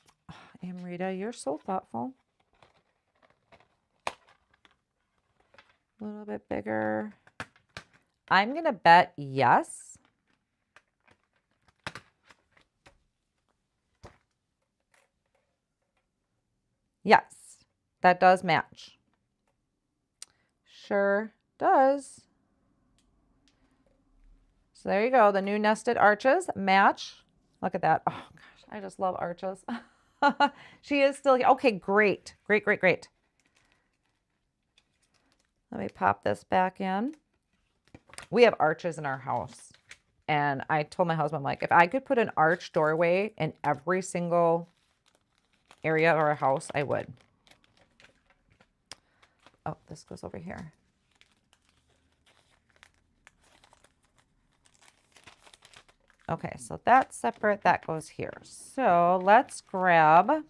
Rita, you're so thoughtful. A little bit bigger. I'm going to bet yes. Yes, that does match. Sure does. So there you go. The new nested arches match. Look at that. Oh gosh, I just love arches. She is still here. Okay, great. Great, great, great. Let me pop this back in. We have arches in our house. And I told my husband, like, if I could put an arch doorway in every single area of our house, I would. Oh, this goes over here. Okay, so that's separate. That goes here. So let's grab,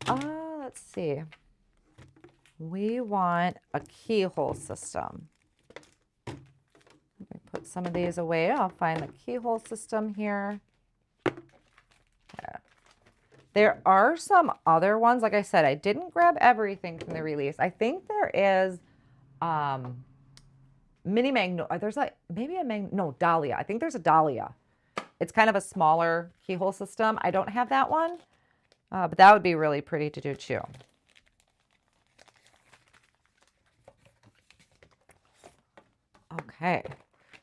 let's see. We want a keyhole system. Let me put some of these away. I'll find the keyhole system here. There are some other ones. Like I said, I didn't grab everything from the release. I think there is mini magnolia. There's like maybe no, dahlia. I think there's a dahlia. It's kind of a smaller keyhole system. I don't have that one, but that would be really pretty to do too. Okay.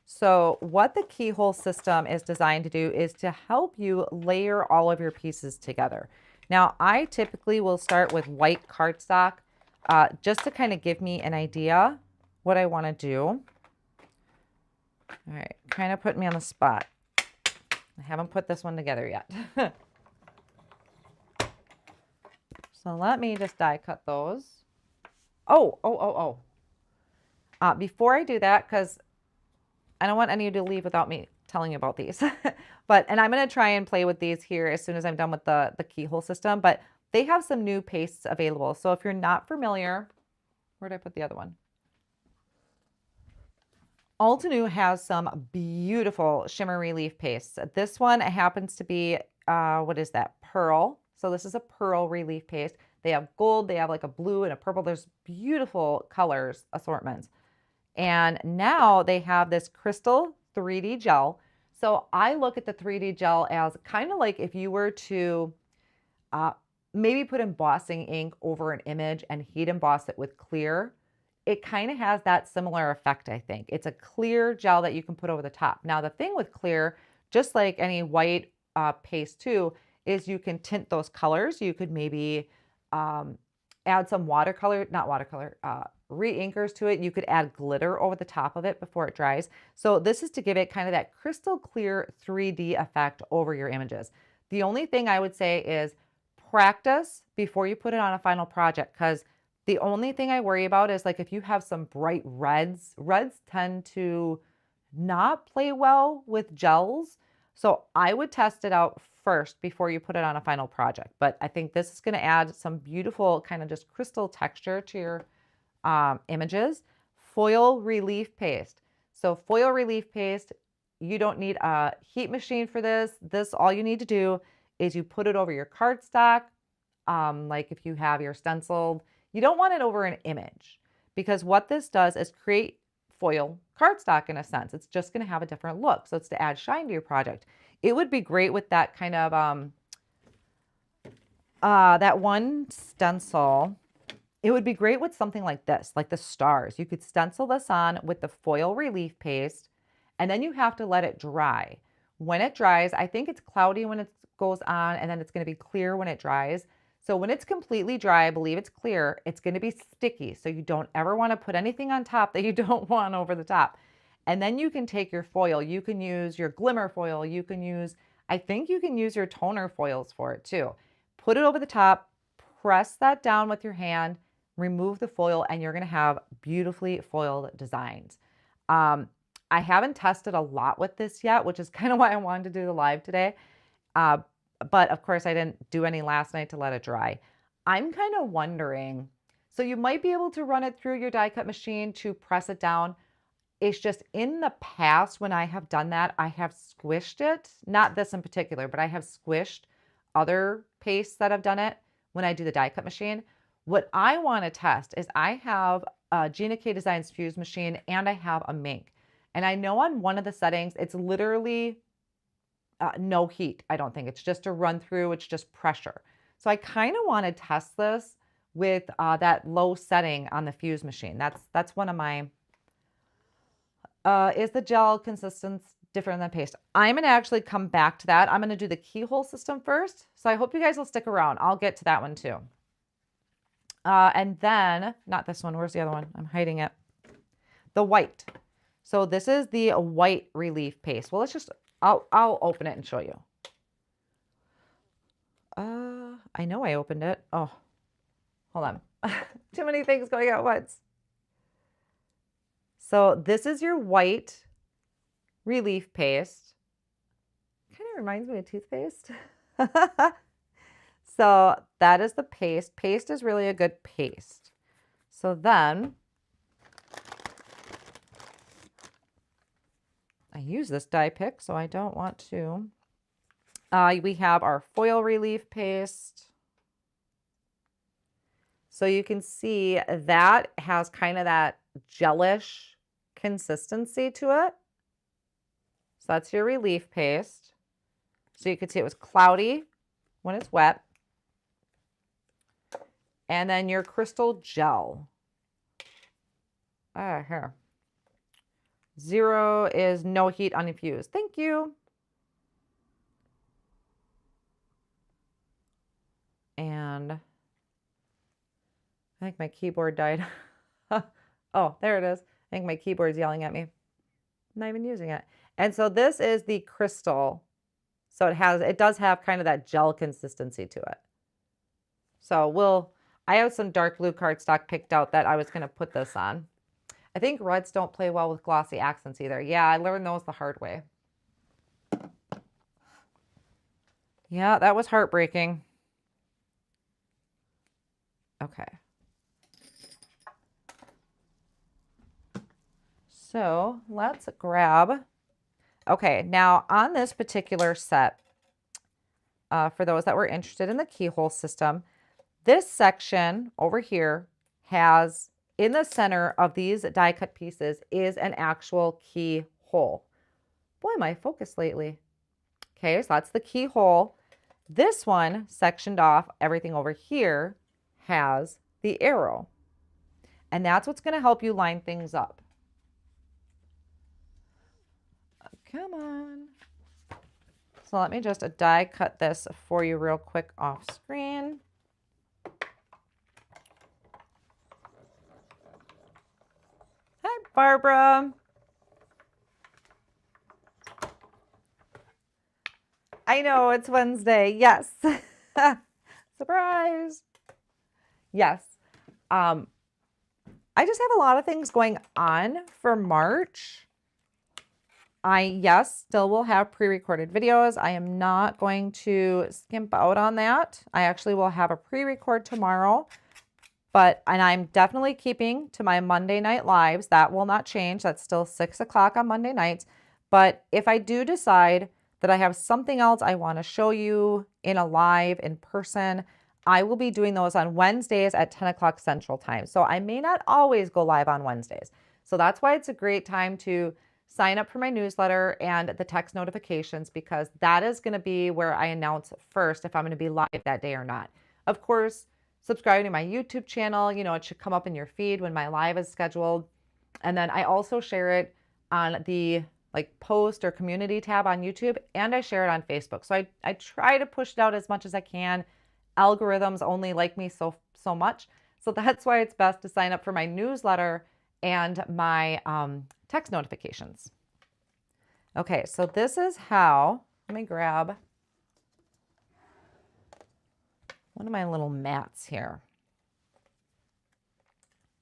So what the keyhole system is designed to do is to help you layer all of your pieces together. Now, I typically will start with white cardstock just to kind of give me an idea what I want to do. All right, kind of put me on the spot. I haven't put this one together yet. So let me just die cut those. Before I do that, because I don't want any of you to leave without me telling you about these. And I'm going to try and play with these here as soon as I'm done with the keyhole system. But they have some new pastes available. So if you're not familiar, where did I put the other one? Altenew has some beautiful shimmer relief pastes. This one happens to be, what is that? Pearl. So this is a pearl relief paste. They have gold, they have like a blue and a purple. There's beautiful colors assortments. And now they have this crystal 3D gel. So I look at the 3D gel as kind of like if you were to maybe put embossing ink over an image and heat emboss it with clear. It kind of has that similar effect, I think. It's a clear gel that you can put over the top. Now, the thing with clear, just like any white paste too, is you can tint those colors. You could maybe add some re-inkers to it. You could add glitter over the top of it before it dries. So this is to give it kind of that crystal clear 3D effect over your images. The only thing I would say is practice before you put it on a final project, because the only thing I worry about is like if you have some bright reds tend to not play well with gels. So I would test it out first before you put it on a final project. But I think this is going to add some beautiful kind of just crystal texture to your images. Foil relief paste. So foil relief paste, you don't need a heat machine for this. All you need to do is you put it over your cardstock. Like if you have your stenciled, you don't want it over an image, because what this does is create foil cardstock in a sense. It's just going to have a different look. So it's to add shine to your project. It would be great with that kind of, that one stencil. It would be great with something like this, like the stars. You could stencil this on with the foil relief paste, and then you have to let it dry. When it dries, I think it's cloudy when it goes on, and then it's going to be clear when it dries. So when it's completely dry, I believe it's clear, it's going to be sticky. So you don't ever want to put anything on top that you don't want over the top. And then you can take your foil. You can use your glimmer foil. You can use, I think you can use your toner foils for it too. Put it over the top, press that down with your hand, remove the foil, and you're going to have beautifully foiled designs. I haven't tested a lot with this yet, which is kind of why I wanted to do the live today. But of course I didn't do any last night to let it dry. I'm kind of wondering, so you might be able to run it through your die cut machine to press it down. It's just in the past when I have done that, I have squished it, not this in particular, but I have squished other pastes that have done it when I do the die cut machine. What I want to test is I have a Gina K Designs Fuse machine and I have a Mink. And I know on one of the settings, it's literally no heat. I don't think it's just a run through. It's just pressure. So I kind of want to test this with that low setting on the Fuse machine. That's one of my, is the gel consistency different than paste? I'm going to actually come back to that. I'm going to do the Keyhole system first. So I hope you guys will stick around. I'll get to that one too. And then, not this one. Where's the other one? I'm hiding it. The white. So this is the white relief paste. Well, let's just, I'll open it and show you. I know I opened it. Oh, hold on. Too many things going at once. So this is your white relief paste. Kind of reminds me of toothpaste. So that is the paste. Paste is really a good paste. So then I use this die pick, so I don't want to. We have our foil relief paste. So you can see that has kind of that gelish consistency to it. So that's your relief paste. So you can see it was cloudy when it's wet. And then your crystal gel. Here. 0 is no heat uninfused. Thank you. And I think my keyboard died. Oh, there it is. I think my keyboard's yelling at me. I'm not even using it. And so this is the crystal. So it does have kind of that gel consistency to it. So I have some dark blue cardstock picked out that I was going to put this on. I think reds don't play well with glossy accents either. Yeah, I learned those the hard way. Yeah, that was heartbreaking. Okay. So let's grab, okay, now on this particular set, for those that were interested in the Keyhole system, this section over here has, in the center of these die cut pieces, is an actual keyhole. Boy, am I focused lately. Okay, so that's the keyhole. This one, sectioned off, everything over here, has the arrow. And that's what's going to help you line things up. Come on. So let me just die cut this for you real quick off screen. Hi, Barbara. I know it's Wednesday. Yes. Surprise. Yes. I just have a lot of things going on for March. Yes, still will have pre-recorded videos. I am not going to skimp out on that. I actually will have a pre-record tomorrow, and I'm definitely keeping to my Monday night lives. That will not change. That's still 6 o'clock on Monday nights. But if I do decide that I have something else I want to show you in a live in person, I will be doing those on Wednesdays at 10 o'clock Central Time. So I may not always go live on Wednesdays. So that's why it's a great time to sign up for my newsletter and the text notifications, because that is going to be where I announce first if I'm going to be live that day or not. Of course, subscribe to my YouTube channel. You know, it should come up in your feed when my live is scheduled. And then I also share it on the post or community tab on YouTube, and I share it on Facebook. So I try to push it out as much as I can. Algorithms only like me so much. So that's why it's best to sign up for my newsletter and my text notifications. Okay, so this is how, let me grab one of my little mats here.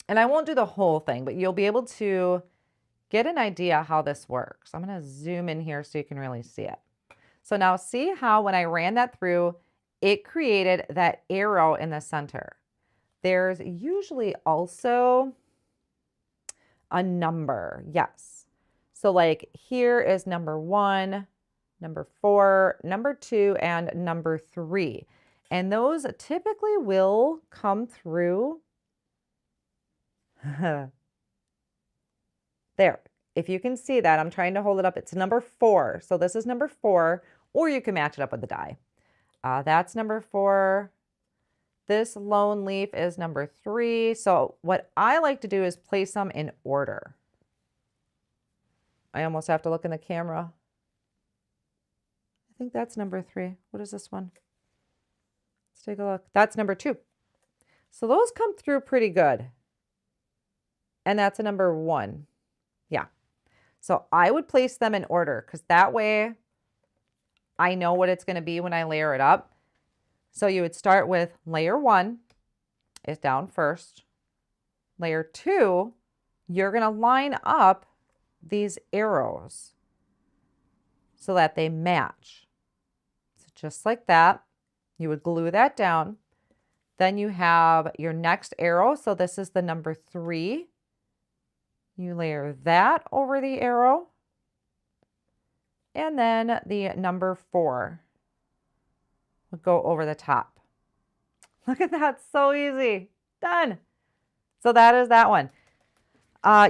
And I won't do the whole thing, but you'll be able to get an idea how this works. I'm going to zoom in here so you can really see it. So now see how when I ran that through, it created that arrow in the center. There's usually also a number. Yes. So like here is number 1, number 4, number 2, and number 3. And those typically will come through there. If you can see that, I'm trying to hold it up. It's number 4. So this is number 4, or you can match it up with the die. That's number 4. This lone leaf is number 3. So what I like to do is place them in order. I almost have to look in the camera. I think that's number 3. What is this one? Let's take a look. That's number 2. So those come through pretty good. And that's a number 1. Yeah. So I would place them in order because that way I know what it's going to be when I layer it up. So you would start with layer 1 is down first. Layer 2, you're going to line up these arrows so that they match. So just like that, you would glue that down. Then you have your next arrow. So this is the number 3. You layer that over the arrow. And then the number 4 will go over the top. Look at that, so easy. Done. So that is that one.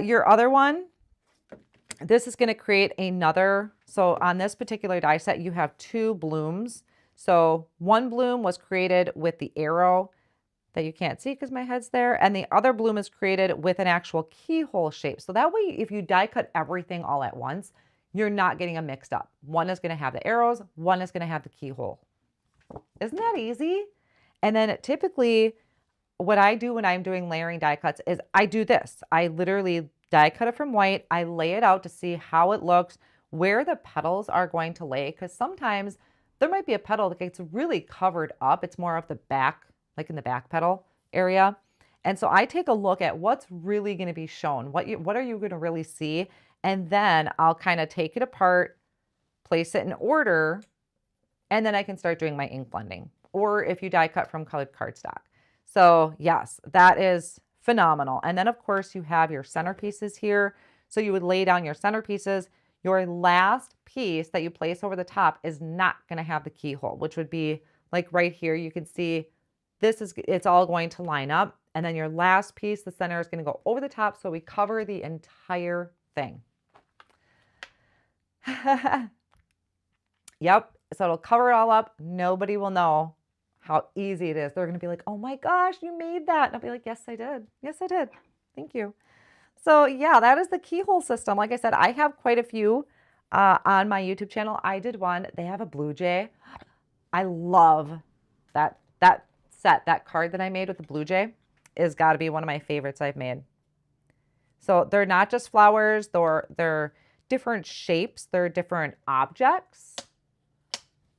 Your other one, this is going to create another. So on this particular die set, you have 2 blooms. So one bloom was created with the arrow that you can't see because my head's there. And the other bloom is created with an actual keyhole shape. So that way, if you die cut everything all at once, you're not getting them mixed up. One is going to have the arrows, one is going to have the keyhole. Isn't that easy? And then typically what I do when I'm doing layering die cuts is I do this. I literally die cut it from white. I lay it out to see how it looks, where the petals are going to lay. Because sometimes there might be a petal that gets really covered up. It's more of the back, like in the back petal area. And so I take a look at what's really going to be shown. What are you going to really see? And then I'll kind of take it apart, place it in order, and then I can start doing my ink blending. Or if you die cut from colored cardstock. So yes, that is phenomenal. And then of course you have your centerpieces here. So you would lay down your centerpieces. Your last piece that you place over the top is not going to have the keyhole, which would be like right here. You can see it's all going to line up. And then your last piece, the center, is going to go over the top. So we cover the entire thing. Yep. So it'll cover it all up. Nobody will know how easy it is. They're going to be like, oh my gosh, you made that. And I'll be like, yes, I did. Yes, I did. Thank you. So yeah, that is the keyhole system. Like I said, I have quite a few on my YouTube channel. I did one. They have a blue jay. I love that set. That card that I made with the blue jay is got to be one of my favorites I've made. So they're not just flowers. They're different shapes. They're different objects.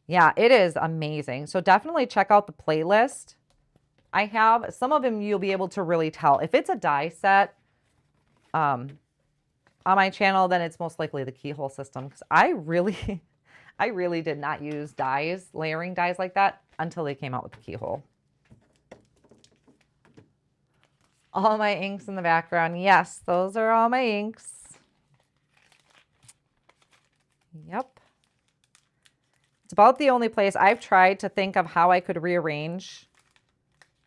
Yeah, it is amazing. So definitely check out the playlist. I have some of them you'll be able to really tell. If it's a die set on my channel, then it's most likely the keyhole system. Because I really did not use dies, layering dies like that until they came out with the keyhole. All my inks in the background. Yes, those are all my inks. Yep. It's about the only place I've tried to think of how I could rearrange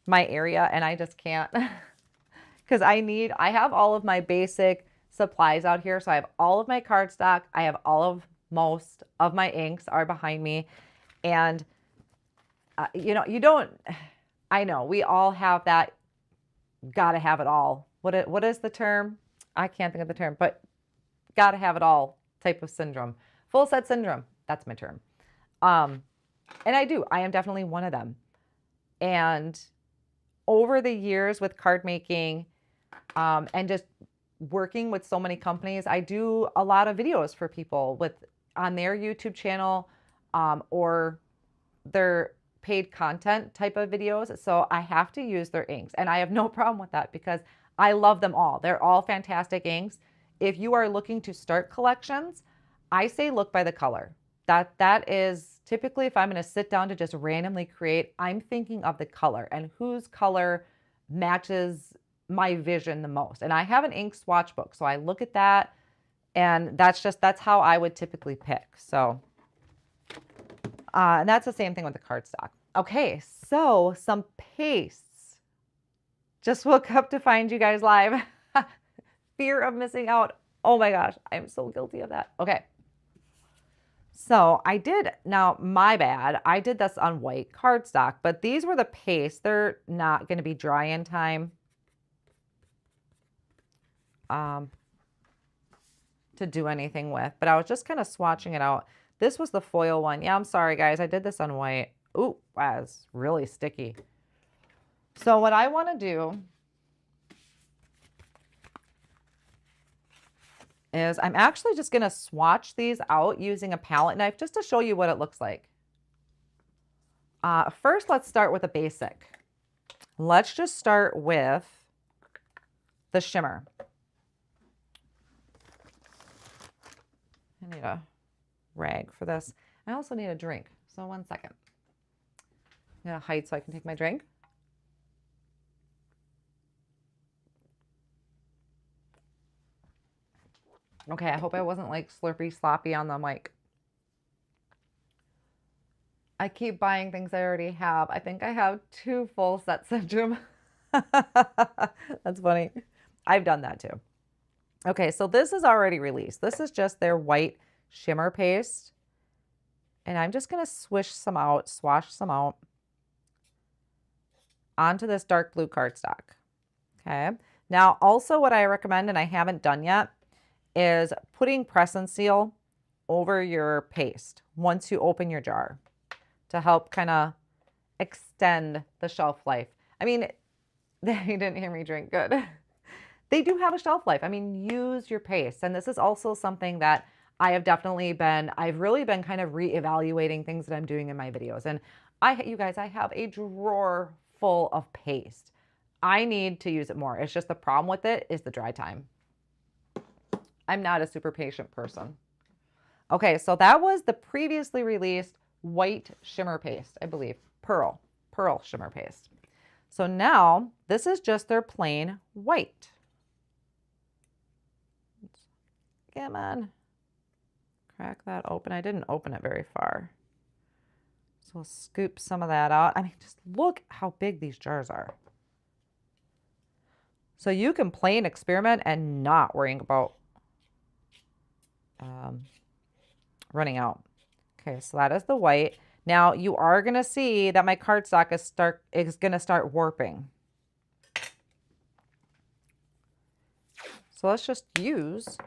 my area, and I just can't. Because I have all of my basic supplies out here. So I have all of my cardstock. I have most of my inks are behind me. And, I know we all have that, gotta have it all. What is the term? I can't think of the term, but gotta have it all type of syndrome. Full set syndrome. That's my term. And I am definitely one of them. And over the years with card making, and just working with so many companies, I do a lot of videos for people on their YouTube channel, or their paid content type of videos. So I have to use their inks, and I have no problem with that because I love them all. They're all fantastic inks. If you are looking to start collections, I say look by the color. That is typically, if I'm going to sit down to just randomly create, I'm thinking of the color and whose color matches my vision the most. And I have an ink swatch book, so I look at that, and that's how I would typically pick. So And that's the same thing with the cardstock. Okay, so some pastes. Just woke up to find you guys live. Fear of missing out. Oh my gosh, I'm so guilty of that. Okay. So I did, now my bad, I did this on white cardstock, but these were the pastes. They're not going to be dry in time to do anything with, but I was just kind of swatching it out. This was the foil one. Yeah, I'm sorry guys, I did this on white. Ooh, wow, it's really sticky. So what I want to do is I'm actually just going to swatch these out using a palette knife just to show you what it looks like. First, let's start with a basic. Let's just start with the shimmer. I need a rag for this. I also need a drink. So 1 second. I'm going to hide so I can take my drink. Okay, I hope I wasn't like slurpy sloppy on the mic. I keep buying things I already have. I think I have 2 full set syndrome. That's funny. I've done that too. Okay, so this is already released. This is just their white shimmer paste. And I'm just going to swash some out onto this dark blue cardstock. Okay. Now, also what I recommend, and I haven't done yet, is putting press and seal over your paste once you open your jar to help kind of extend the shelf life. I mean, they didn't hear me drink. Good. They do have a shelf life. I mean, use your paste. And this is also something that I've really been kind of reevaluating things that I'm doing in my videos. And you guys, I have a drawer full of paste. I need to use it more. It's just the problem with it is the dry time. I'm not a super patient person. Okay, so that was the previously released white shimmer paste, I believe. Pearl shimmer paste. So now this is just their plain white. Come on. Crack that open. I didn't open it very far. So we'll scoop some of that out. I mean, just look how big these jars are. So you can play and experiment and not worrying about running out. Okay, so that is the white. Now you are going to see that my cardstock is going to start warping. So let's just use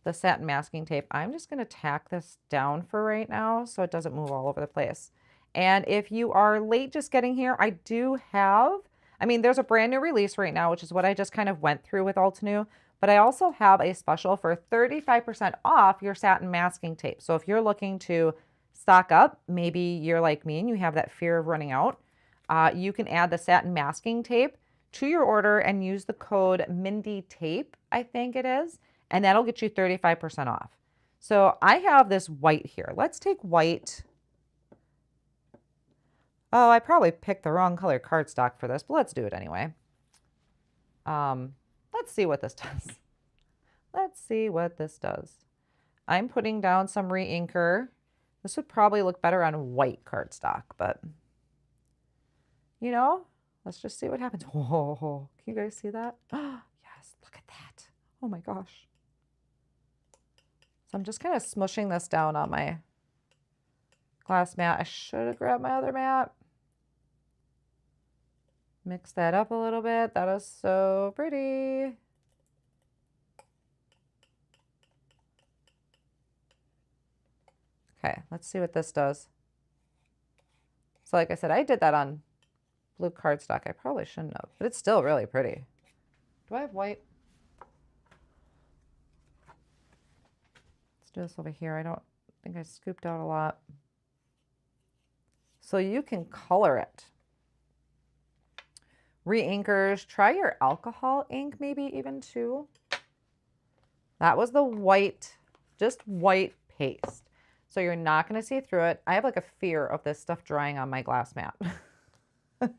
the satin masking tape. I'm just going to tack this down for right now so it doesn't move all over the place. And if you are late just getting here, I do have, I mean, there's a brand new release right now, which is what I just kind of went through with Altenew. But I also have a special for 35% off your satin masking tape. So if you're looking to stock up, maybe you're like me and you have that fear of running out, you can add the satin masking tape to your order and use the code Mindy tape, I think it is, and that'll get you 35% off. So I have this white here. Let's take white. Oh, I probably picked the wrong color cardstock for this, but let's do it anyway. Let's see what this does. Let's see what this does. I'm putting down some re-inker. This would probably look better on white cardstock, but you know, let's just see what happens. Oh, can you guys see that? Yes, look at that. Oh my gosh. So I'm just kind of smushing this down on my glass mat. I should have grabbed my other mat. Mix that up a little bit. That is so pretty. Okay, let's see what this does. So like I said, I did that on blue cardstock. I probably shouldn't have, but it's still really pretty. Do I have white? Let's do this over here. I don't think I scooped out a lot. So you can color it. Re-inkers, try your alcohol ink maybe even too. That was the white, just white paste. So you're not going to see through it. I have like a fear of this stuff drying on my glass mat. So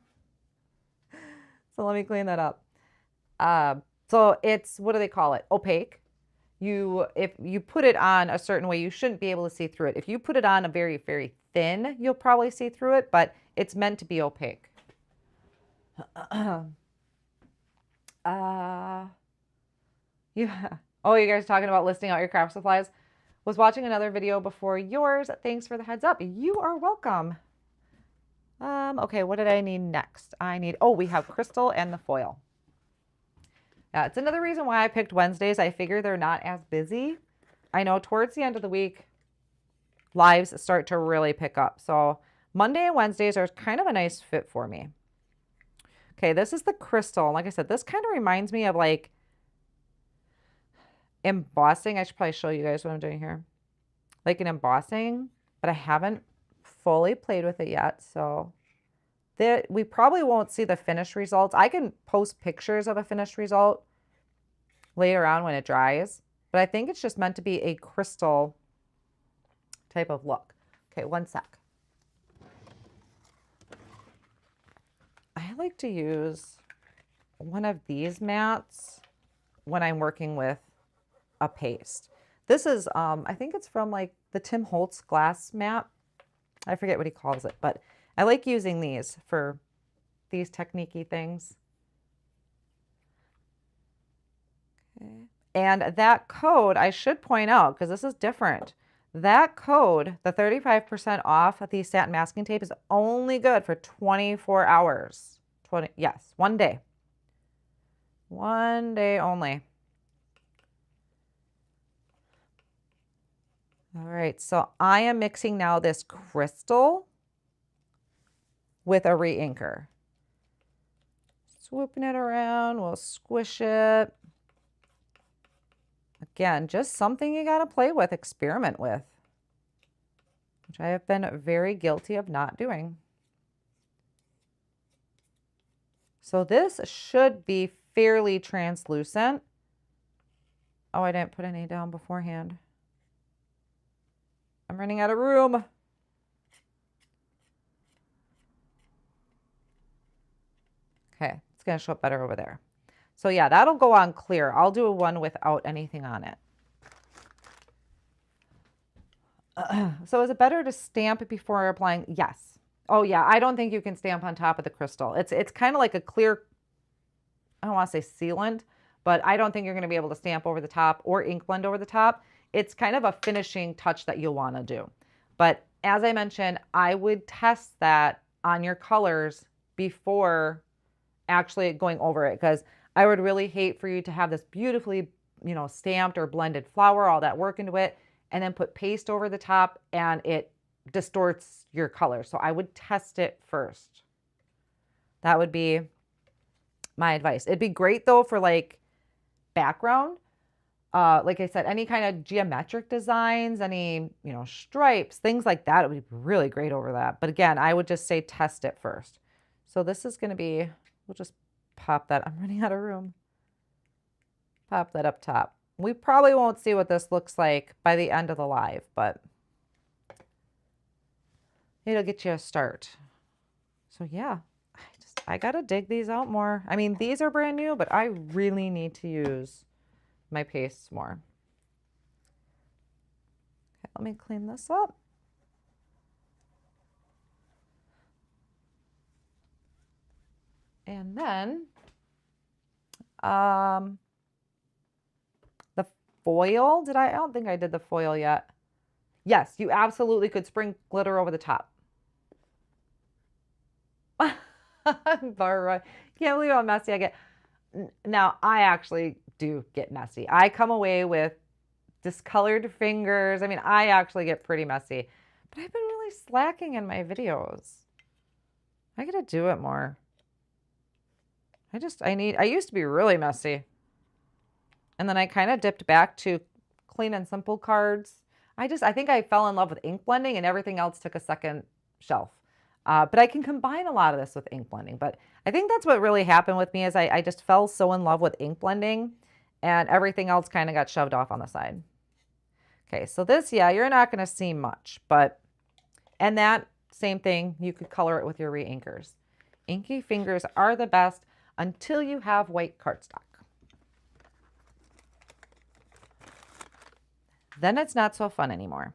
let me clean that up. So it's, what do they call it? Opaque. if you put it on a certain way, you shouldn't be able to see through it. If you put it on a very, very thin, you'll probably see through it, but it's meant to be opaque. Yeah. Oh, you guys talking about listing out your craft supplies? Was watching another video before yours. Thanks for the heads up. You are welcome. Okay, what did I need next? Oh, we have crystal and the foil. Yeah, it's another reason why I picked Wednesdays. I figure they're not as busy. I know towards the end of the week, lives start to really pick up. So Monday and Wednesdays are kind of a nice fit for me. Okay, this is the crystal. Like I said, this kind of reminds me of like embossing. I should probably show you guys what I'm doing here. Like an embossing, but I haven't fully played with it yet. So we probably won't see the finished results. I can post pictures of a finished result later on when it dries, but I think it's just meant to be a crystal type of look. Okay, one sec. I like to use one of these mats when I'm working with a paste. This is, I think it's from like the Tim Holtz glass mat. I forget what he calls it, but I like using these for these technique-y things. Okay. And that code, I should point out, because this is different. That code, the 35% off of the satin masking tape, is only good for 24 hours. Yes, 1 day. 1 day only. All right, so I am mixing now this crystal with a re-inker. Swooping it around, we'll squish it. Again, just something you gotta play with, experiment with, which I have been very guilty of not doing. So this should be fairly translucent. Oh, I didn't put any down beforehand. I'm running out of room. Okay, it's gonna show up better over there. So yeah, that'll go on clear. I'll do one without anything on it. So is it better to stamp it before applying? Yes. Oh yeah, I don't think you can stamp on top of the crystal. It's kind of like a clear, I don't want to say sealant, but I don't think you're going to be able to stamp over the top or ink blend over the top. It's kind of a finishing touch that you'll want to do. But as I mentioned, I would test that on your colors before actually going over it, because I would really hate for you to have this beautifully, you know, stamped or blended flower, all that work into it, and then put paste over the top and it distorts your color. So I would test it first. That would be my advice. It'd be great though for like background. Like I said, any kind of geometric designs, any, you know, stripes, things like that, it would be really great over that. But again, I would just say test it first. So this is going to be, we'll just pop that. I'm running out of room. Pop that up top. We probably won't see what this looks like by the end of the live, but it'll get you a start. So yeah, I got to dig these out more. I mean, these are brand new, but I really need to use my pastes more. Okay, let me clean this up. And then the foil, I don't think I did the foil yet. Yes, you absolutely could sprinkle glitter over the top. Barbara, can't believe how messy I get. Now, I actually do get messy. I come away with discolored fingers. I mean, I actually get pretty messy, but I've been really slacking in my videos. I gotta do it more. I used to be really messy. And then I kind of dipped back to clean and simple cards. I think I fell in love with ink blending and everything else took a second shelf. But I can combine a lot of this with ink blending. But I think that's what really happened with me is I just fell so in love with ink blending and everything else kind of got shoved off on the side. Okay, so this, yeah, you're not going to see much, and that same thing, you could color it with your re-inkers. Inky fingers are the best until you have white cardstock. then it's not so fun anymore.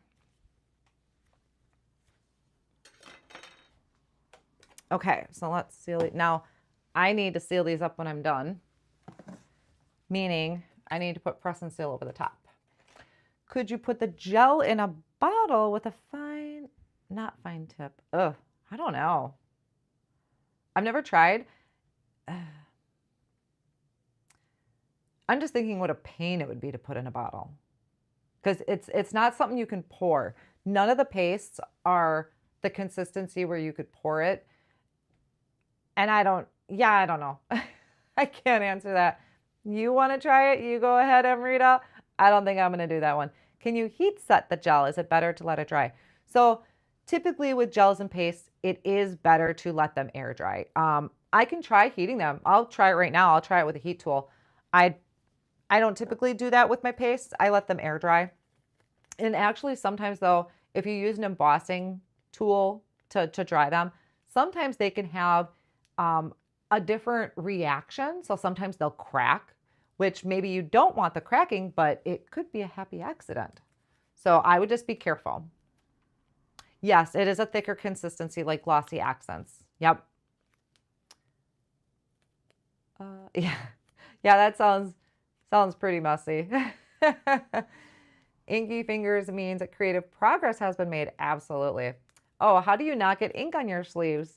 Okay, so let's seal it. Now, I need to seal these up when I'm done, meaning I need to put press and seal over the top. Could you put the gel in a bottle with a fine, not fine tip? Ugh, I don't know. I've never tried. I'm just thinking what a pain it would be to put in a bottle, because it's not something you can pour. None of the pastes are the consistency where you could pour it. And I don't know. I can't answer that. You want to try it? You go ahead, Amrita. I don't think I'm going to do that one. Can you heat set the gel? Is it better to let it dry? So typically with gels and pastes, it is better to let them air dry. I can try heating them. I'll try it right now. I'll try it with a heat tool. I don't typically do that with my pastes. I let them air dry. And actually sometimes though, if you use an embossing tool to dry them, sometimes they can have a different reaction. So sometimes they'll crack, which maybe you don't want the cracking, but it could be a happy accident. So I would just be careful. Yes, it is a thicker consistency like glossy accents. Yep. Yeah, that sounds pretty messy. Inky fingers means that creative progress has been made. Absolutely. Oh, how do you not get ink on your sleeves?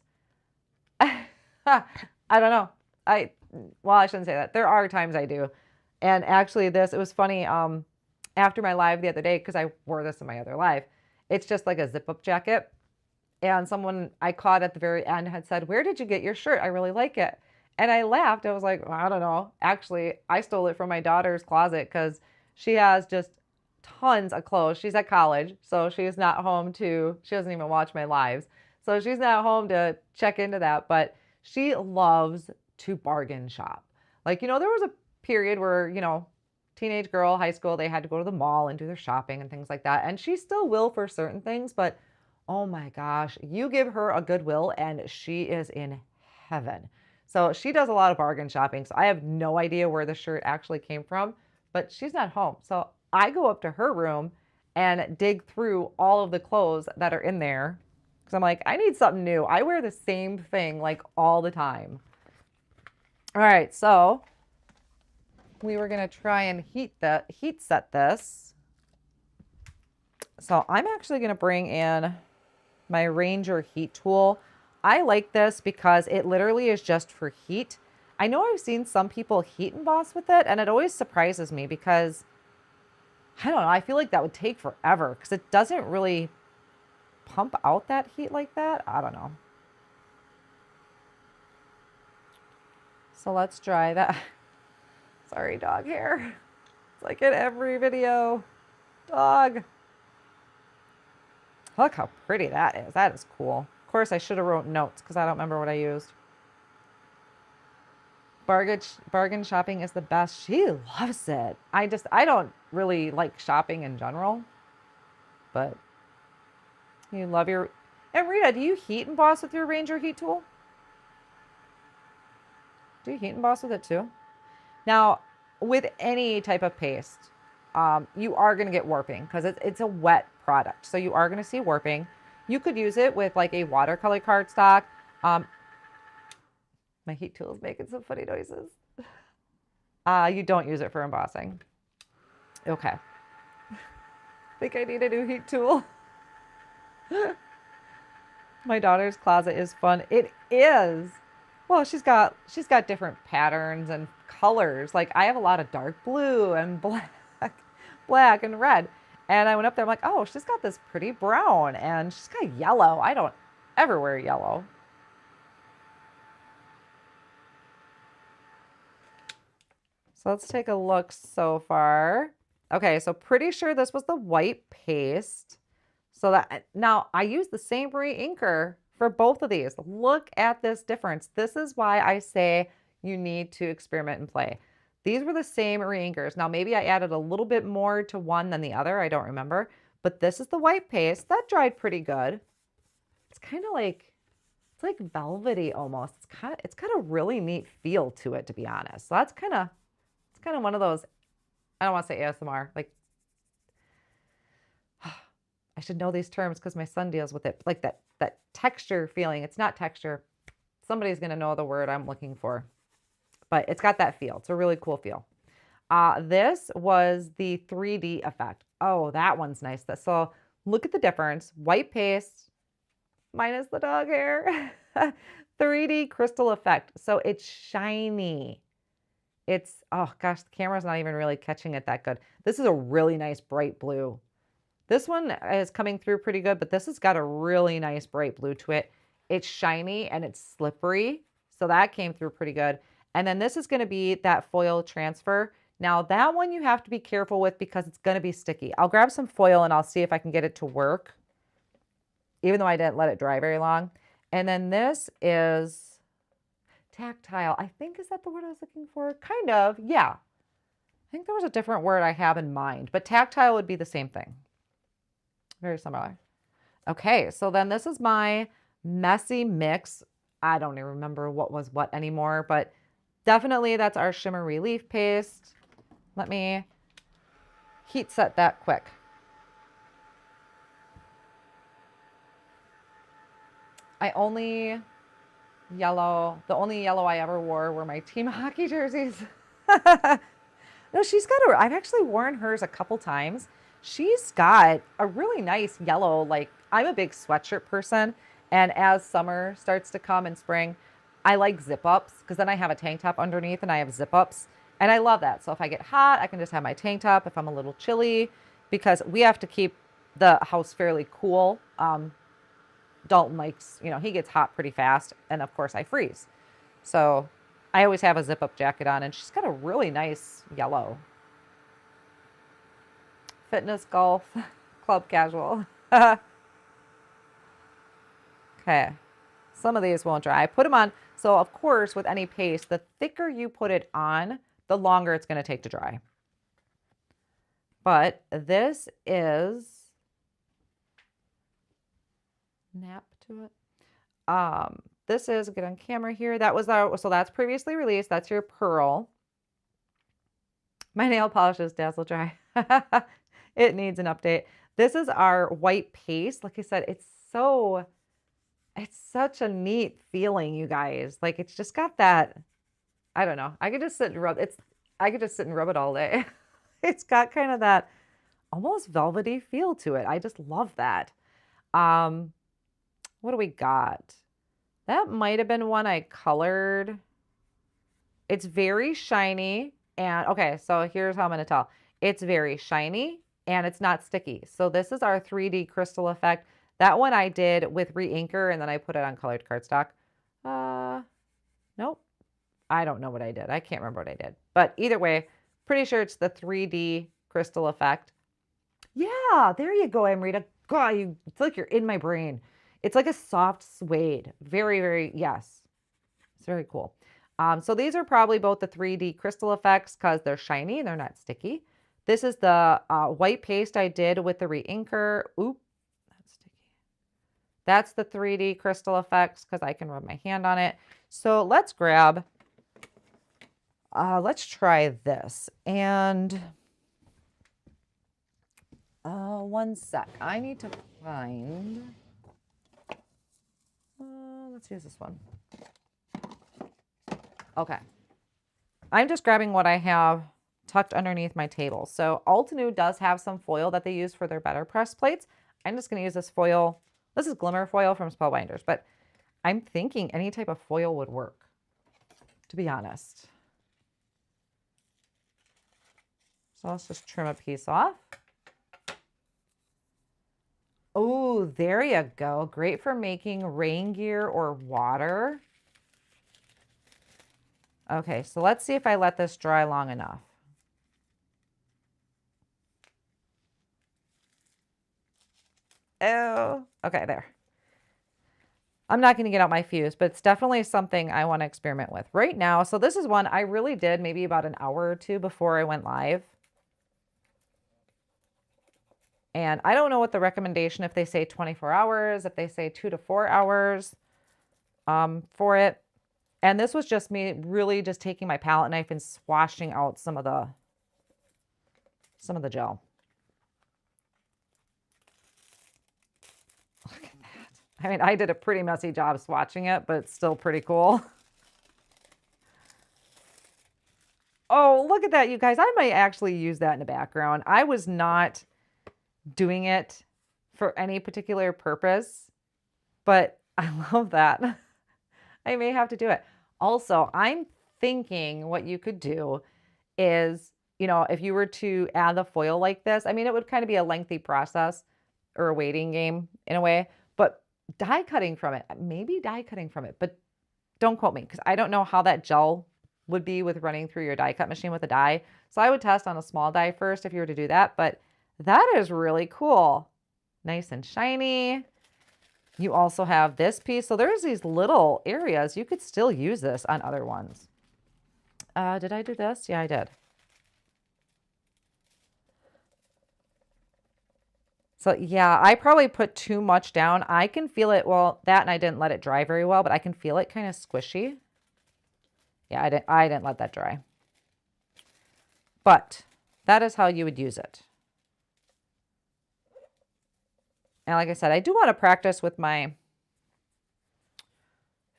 I don't know. Well, I shouldn't say that. There are times I do. And actually it was funny, after my live the other day, because I wore this in my other live, it's just like a zip-up jacket. And someone I caught at the very end had said, "Where did you get your shirt? I really like it." And I laughed. I was like, well, I don't know. Actually, I stole it from my daughter's closet because she has just tons of clothes. She's at college, so she's not home she doesn't even watch my lives. So she's not home to check into that, but she loves to bargain shop. Like, there was a period where, teenage girl, high school, they had to go to the mall and do their shopping and things like that. And she still will for certain things, but oh my gosh, you give her a Goodwill and she is in heaven. So she does a lot of bargain shopping. So I have no idea where the shirt actually came from, but she's not home. So I go up to her room and dig through all of the clothes that are in there. Cause I'm like, I need something new. I wear the same thing like all the time. All right. So we were going to try and heat set this. So I'm actually going to bring in my Ranger heat tool. I like this because it literally is just for heat. I know I've seen some people heat emboss with it, and it always surprises me because, I don't know, I feel like that would take forever because it doesn't really pump out that heat like that. I don't know. So let's try that. Sorry, dog hair. It's like in every video. Dog. Look how pretty that is. That is cool. Of course, I should have wrote notes because I don't remember what I used. Bargain shopping is the best. She loves it. I don't really like shopping in general, but you love your... And Rita, do you heat emboss with your Ranger heat tool? Do you heat emboss with it too? Now, with any type of paste, you are going to get warping because it's a wet product. So you are going to see warping. You could use it with like a watercolor cardstock. My heat tool is making some funny noises. You don't use it for embossing. Okay. I think I need a new heat tool. My daughter's closet is fun. It is. Well, she's got different patterns and colors. Like I have a lot of dark blue and black and red. And I went up there, I'm like, oh, she's got this pretty brown and she's got yellow. I don't ever wear yellow. So let's take a look so far. Okay, so pretty sure this was the white paste. So that now I use the same re-inker for both of these. Look at this difference. This is why I say you need to experiment and play. These were the same re-inkers. Now maybe I added a little bit more to one than the other. I don't remember. But this is the white paste. That dried pretty good. It's kind of like, it's like velvety almost. It's got a really neat feel to it, to be honest. So that's kind of one of those, I don't want to say ASMR, like I should know these terms because my son deals with it. Like that texture feeling. It's not texture. Somebody's going to know the word I'm looking for. But it's got that feel. It's a really cool feel. This was the 3D effect. Oh, that one's nice. So look at the difference. White paste minus the dog hair. 3D crystal effect. So it's shiny. It's, oh gosh, the camera's not even really catching it that good. This is a really nice bright blue. This one is coming through pretty good, but this has got a really nice bright blue to it. It's shiny and it's slippery. So that came through pretty good. And then this is going to be that foil transfer. Now that one you have to be careful with because it's going to be sticky. I'll grab some foil and I'll see if I can get it to work, even though I didn't let it dry very long. And then this is tactile. I think, is that the word I was looking for? Kind of, yeah. I think there was a different word I have in mind, but tactile would be the same thing. Very similar. Okay, so then this is my messy mix. I don't even remember what was what anymore, but definitely that's our shimmer relief paste. Let me heat set that quick. The only yellow I ever wore were my team hockey jerseys. No, she's got I've actually worn hers a couple times. She's got a really nice yellow, like I'm a big sweatshirt person. And as summer starts to come in spring, I like zip ups because then I have a tank top underneath and I have zip ups. And I love that. So if I get hot, I can just have my tank top if I'm a little chilly because we have to keep the house fairly cool. Dalton likes, he gets hot pretty fast. And of course I freeze. So I always have a zip up jacket on and she's got a really nice yellow. Fitness, golf, club casual. Okay. Some of these won't dry. I put them on. So of course, with any paste, the thicker you put it on, the longer it's going to take to dry. But this is nap to it. This is, get on camera here. That was so that's previously released. That's your pearl. My nail polish is dazzle dry. It needs an update. This is our white paste. Like I said, it's such a neat feeling, you guys. Like it's just got that, I don't know. I could just sit and rub it all day. It's got kind of that almost velvety feel to it. I just love that. What do we got? That might have been one I colored. It's very shiny. And okay, so here's how I'm going to tell. It's very shiny and it's not sticky. So this is our 3D crystal effect. That one I did with re-inker and then I put it on colored cardstock. Nope. I don't know what I did. I can't remember what I did. But either way, pretty sure it's the 3D crystal effect. Yeah, there you go, Amrita. God, it's like you're in my brain. It's like a soft suede. Very, very, yes. It's very cool. So these are probably both the 3D crystal effects because they're shiny and they're not sticky. This is the white paste I did with the re-inker. Oop, that's sticky. That's the 3D crystal effects because I can rub my hand on it. So let's grab, let's try this. And one sec. I need to find, let's use this one. Okay. I'm just grabbing what I have tucked underneath my table. So Altenew does have some foil that they use for their better press plates. I'm just going to use this foil. This is glimmer foil from Spellbinders, but I'm thinking any type of foil would work, to be honest. So let's just trim a piece off. Oh, there you go. Great for making rain gear or water. Okay, so let's see if I let this dry long enough. Oh, okay, there. I'm not going to get out my fuse, but it's definitely something I want to experiment with right now. So this is one I really did maybe about an hour or two before I went live. And I don't know what the recommendation, if they say 24 hours, if they say 2 to 4 hours for it. And this was just me really just taking my palette knife and swashing out some of the gel. I mean, I did a pretty messy job swatching it, but it's still pretty cool. Oh, look at that, you guys. I might actually use that in the background. I was not doing it for any particular purpose, but I love that. I may have to do it. Also, I'm thinking what you could do is, you know, if you were to add the foil like this, I mean, it would kind of be a lengthy process or a waiting game in a way, but die cutting from it, maybe die cutting from it, but don't quote me because I don't know how that gel would be with running through your die cut machine with a die. So I would test on a small die first if you were to do that, but that is really cool. Nice and shiny. You also have this piece. So there's these little areas. You could still use this on other ones. Did I do this? Yeah, I did. So yeah, I probably put too much down. I can feel it. Well, that and I didn't let it dry very well, but I can feel it kind of squishy. Yeah, I didn't let that dry. But that is how you would use it. And like I said, I do want to practice with my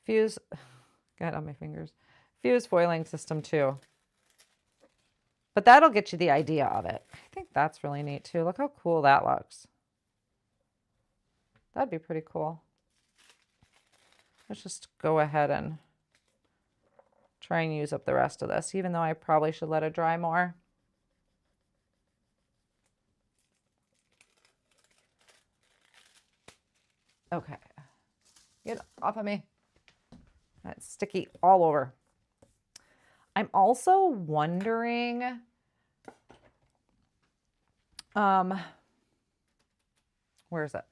fuse, got on my fingers, fuse foiling system too. But that'll get you the idea of it. I think that's really neat too. Look how cool that looks. That'd be pretty cool. Let's just go ahead and try and use up the rest of this, even though I probably should let it dry more. Okay, get off of me. That's sticky all over. I'm also wondering, where is it?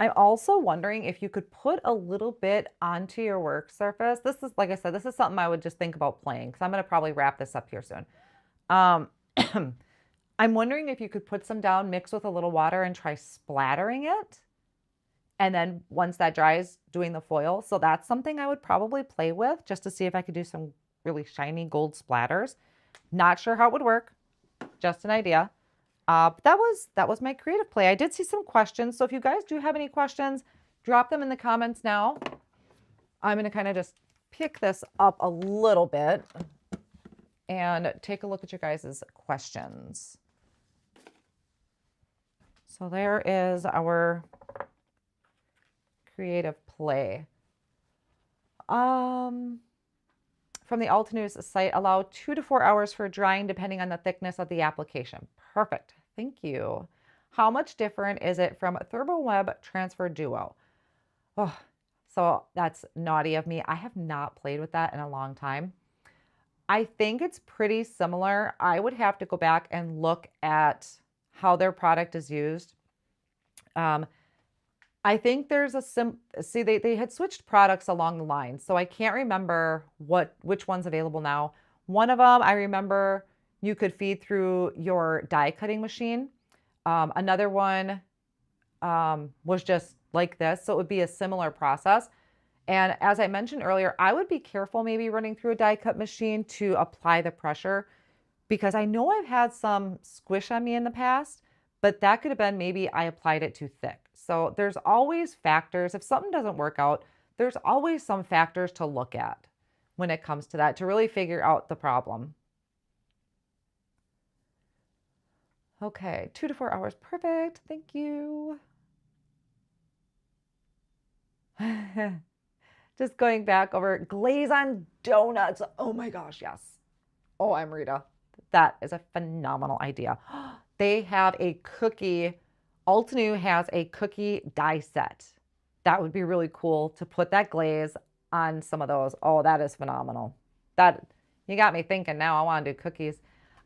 I'm also wondering if you could put a little bit onto your work surface. This is, like I said, this is something I would just think about playing because I'm going to probably wrap this up here soon. I'm wondering if you could put some down, mix with a little water and try splattering it. And then once that dries, doing the foil. So that's something I would probably play with just to see if I could do some really shiny gold splatters. Not sure how it would work. Just an idea. But that was my creative play. I did see some questions. So if you guys do have any questions, drop them in the comments now. I'm going to kind of just pick this up a little bit and take a look at your guys' questions. So there is our creative play. From the Altenew site, allow 2 to 4 hours for drying depending on the thickness of the application. Perfect. Thank you. How much different is it from ThermoWeb Transfer Duo? Oh, so that's naughty of me. I have not played with that in a long time. I think it's pretty similar. I would have to go back and look at how their product is used. I think there's a see, they had switched products along the line, so I can't remember which one's available now. One of them, I remember you could feed through your die cutting machine. Another one was just like this, so it would be a similar process. And as I mentioned earlier, I would be careful maybe running through a die cut machine to apply the pressure because I know I've had some squish on me in the past, but that could have been maybe I applied it too thick. So there's always factors. If something doesn't work out, there's always some factors to look at when it comes to that to really figure out the problem. Okay, 2 to 4 hours. Perfect. Thank you. Just going back over glaze on donuts. Oh my gosh, yes. Oh, I'm Rita. That is a phenomenal idea. They have a cookie. Altenew has a cookie die set. That would be really cool to put that glaze on some of those. Oh, that is phenomenal. That, you got me thinking now. I want to do cookies.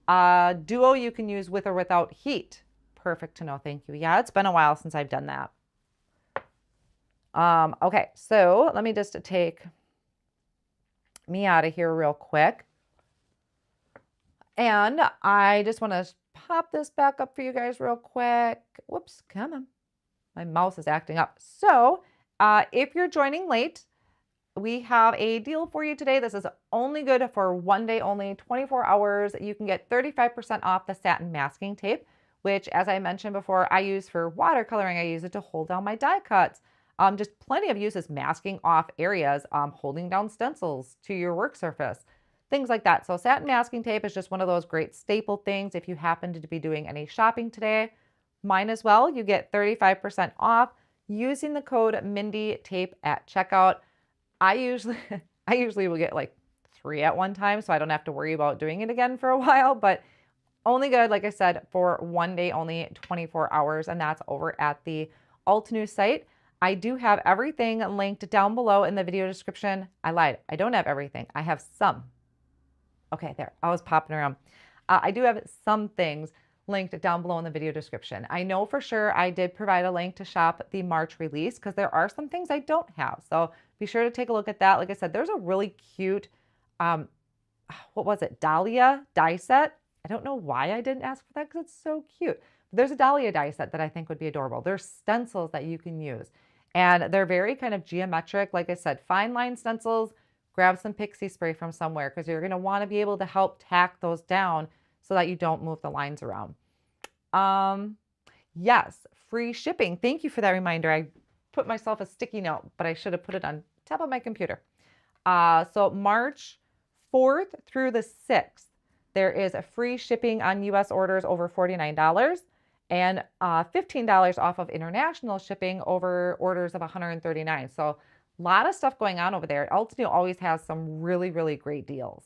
Duo you can use with or without heat. Perfect to know. Thank you. Yeah, it's been a while since I've done that. Okay, so let me just take me out of here real quick. And I just want to pop this back up for you guys real quick. Whoops, come on. My mouse is acting up. So if you're joining late, we have a deal for you today. This is only good for one day only, 24 hours. You can get 35% off the satin masking tape, which, as I mentioned before, I use for watercoloring. I use it to hold down my die cuts. Just plenty of uses, masking off areas, holding down stencils to your work surface, things like that. So satin masking tape is just one of those great staple things. If you happen to be doing any shopping today, mine as well, you get 35% off using the code Mindy Tape at checkout. I usually I usually will get like 3 at one time, so I don't have to worry about doing it again for a while, but only good, like I said, for one day, only 24 hours, and that's over at the Altenew site. I do have everything linked down below in the video description. I lied. I don't have everything. I have some. Okay, there. I was popping around. I do have some things linked down below in the video description. I know for sure I did provide a link to shop the March release because there are some things I don't have. So be sure to take a look at that. Like I said, there's a really cute, what was it? Dahlia die set. I don't know why I didn't ask for that because it's so cute. But there's a Dahlia die set that I think would be adorable. There's stencils that you can use. And they're very kind of geometric. Like I said, fine line stencils. Grab some pixie spray from somewhere because you're going to want to be able to help tack those down so that you don't move the lines around. Yes, free shipping. Thank you for that reminder. I put myself a sticky note, but I should have put it on top of my computer. So March 4th through the 6th, there is a free shipping on US orders over $49 and $15 off of international shipping over orders of $139. So a lot of stuff going on over there. Altenew always has some really, really great deals.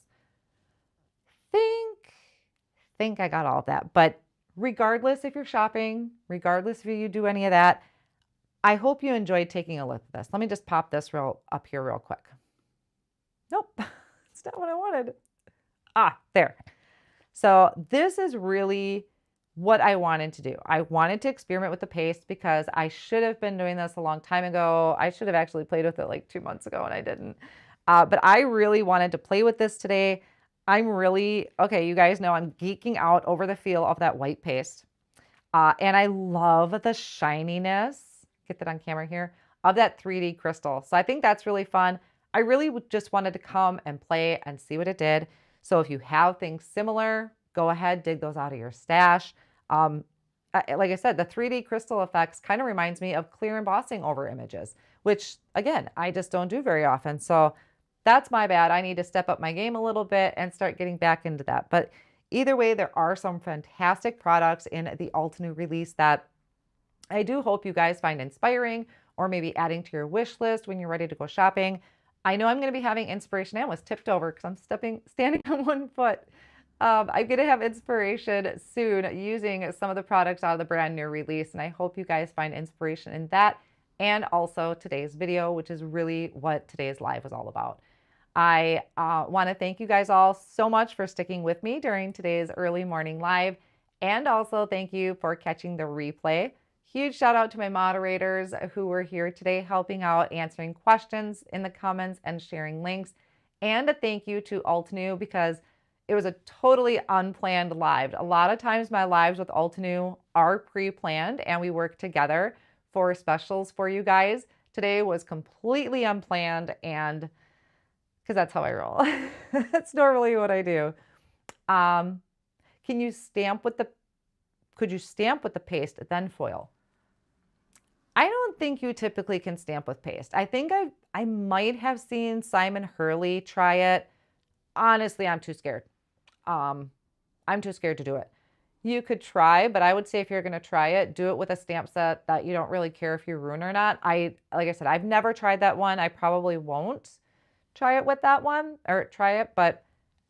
Think I got all of that. But regardless if you're shopping, regardless if you do any of that, I hope you enjoyed taking a look at this. Let me just pop this up here real quick. Nope, it's not what I wanted. There. So this is really what I wanted to do. I wanted to experiment with the paste because I should have been doing this a long time ago. I should have actually played with it like 2 months ago and I didn't. But I really wanted to play with this today. Okay, you guys know I'm geeking out over the feel of that white paste. And I love the shininess, get that on camera here, of that 3D crystal. So I think that's really fun. I really just wanted to come and play and see what it did. So if you have things similar, go ahead, dig those out of your stash. Like I said, the 3D crystal effects kind of reminds me of clear embossing over images, which again, I just don't do very often. So that's my bad. I need to step up my game a little bit and start getting back into that. But either way, there are some fantastic products in the Altenew release that I do hope you guys find inspiring or maybe adding to your wish list when you're ready to go shopping. I know I'm going to be having inspiration. I almost tipped over because I'm standing on one foot. I'm going to have inspiration soon using some of the products out of the brand new release. And I hope you guys find inspiration in that and also today's video, which is really what today's live was all about. I want to thank you guys all so much for sticking with me during today's early morning live. And also thank you for catching the replay. Huge shout out to my moderators who were here today helping out, answering questions in the comments and sharing links. And a thank you to Altenew because it was a totally unplanned live. A lot of times my lives with Altenew are pre-planned and we work together for specials for you guys. Today was completely unplanned and because that's how I roll. That's normally what I do. Could you stamp with the paste then foil? I don't think you typically can stamp with paste. I think I might have seen Simon Hurley try it. Honestly, I'm too scared. I'm too scared to do it. You could try, but I would say if you're going to try it, do it with a stamp set that you don't really care if you ruin or not. Like I said, I've never tried that one. I probably won't try it with that one or try it, but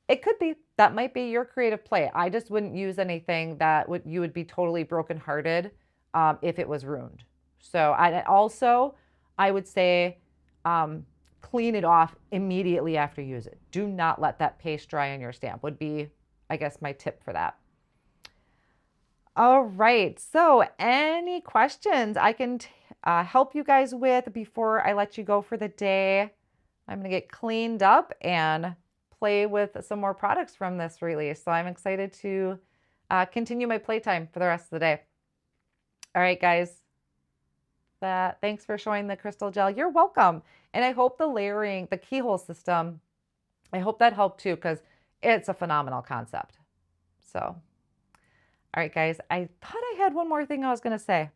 it could be, that might be your creative play. I just wouldn't use anything that you would be totally brokenhearted if it was ruined. So I would say clean it off immediately after you use it. Do not let that paste dry on your stamp would be, I guess, my tip for that. All right, so any questions I can help you guys with before I let you go for the day? I'm gonna get cleaned up and play with some more products from this release. So I'm excited to continue my playtime for the rest of the day. All right, guys. Thanks for showing the crystal gel. You're welcome. And I hope the layering, the keyhole system, I hope that helped too, because it's a phenomenal concept. So, all right, guys, I thought I had one more thing I was going to say.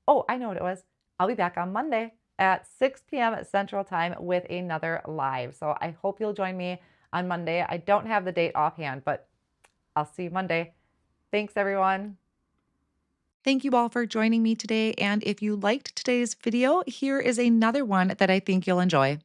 Oh, I know what it was. I'll be back on Monday. at 6 p.m. Central Time with another live. So I hope you'll join me on Monday. I don't have the date offhand, but I'll see you Monday. Thanks, everyone. Thank you all for joining me today. And if you liked today's video, here is another one that I think you'll enjoy.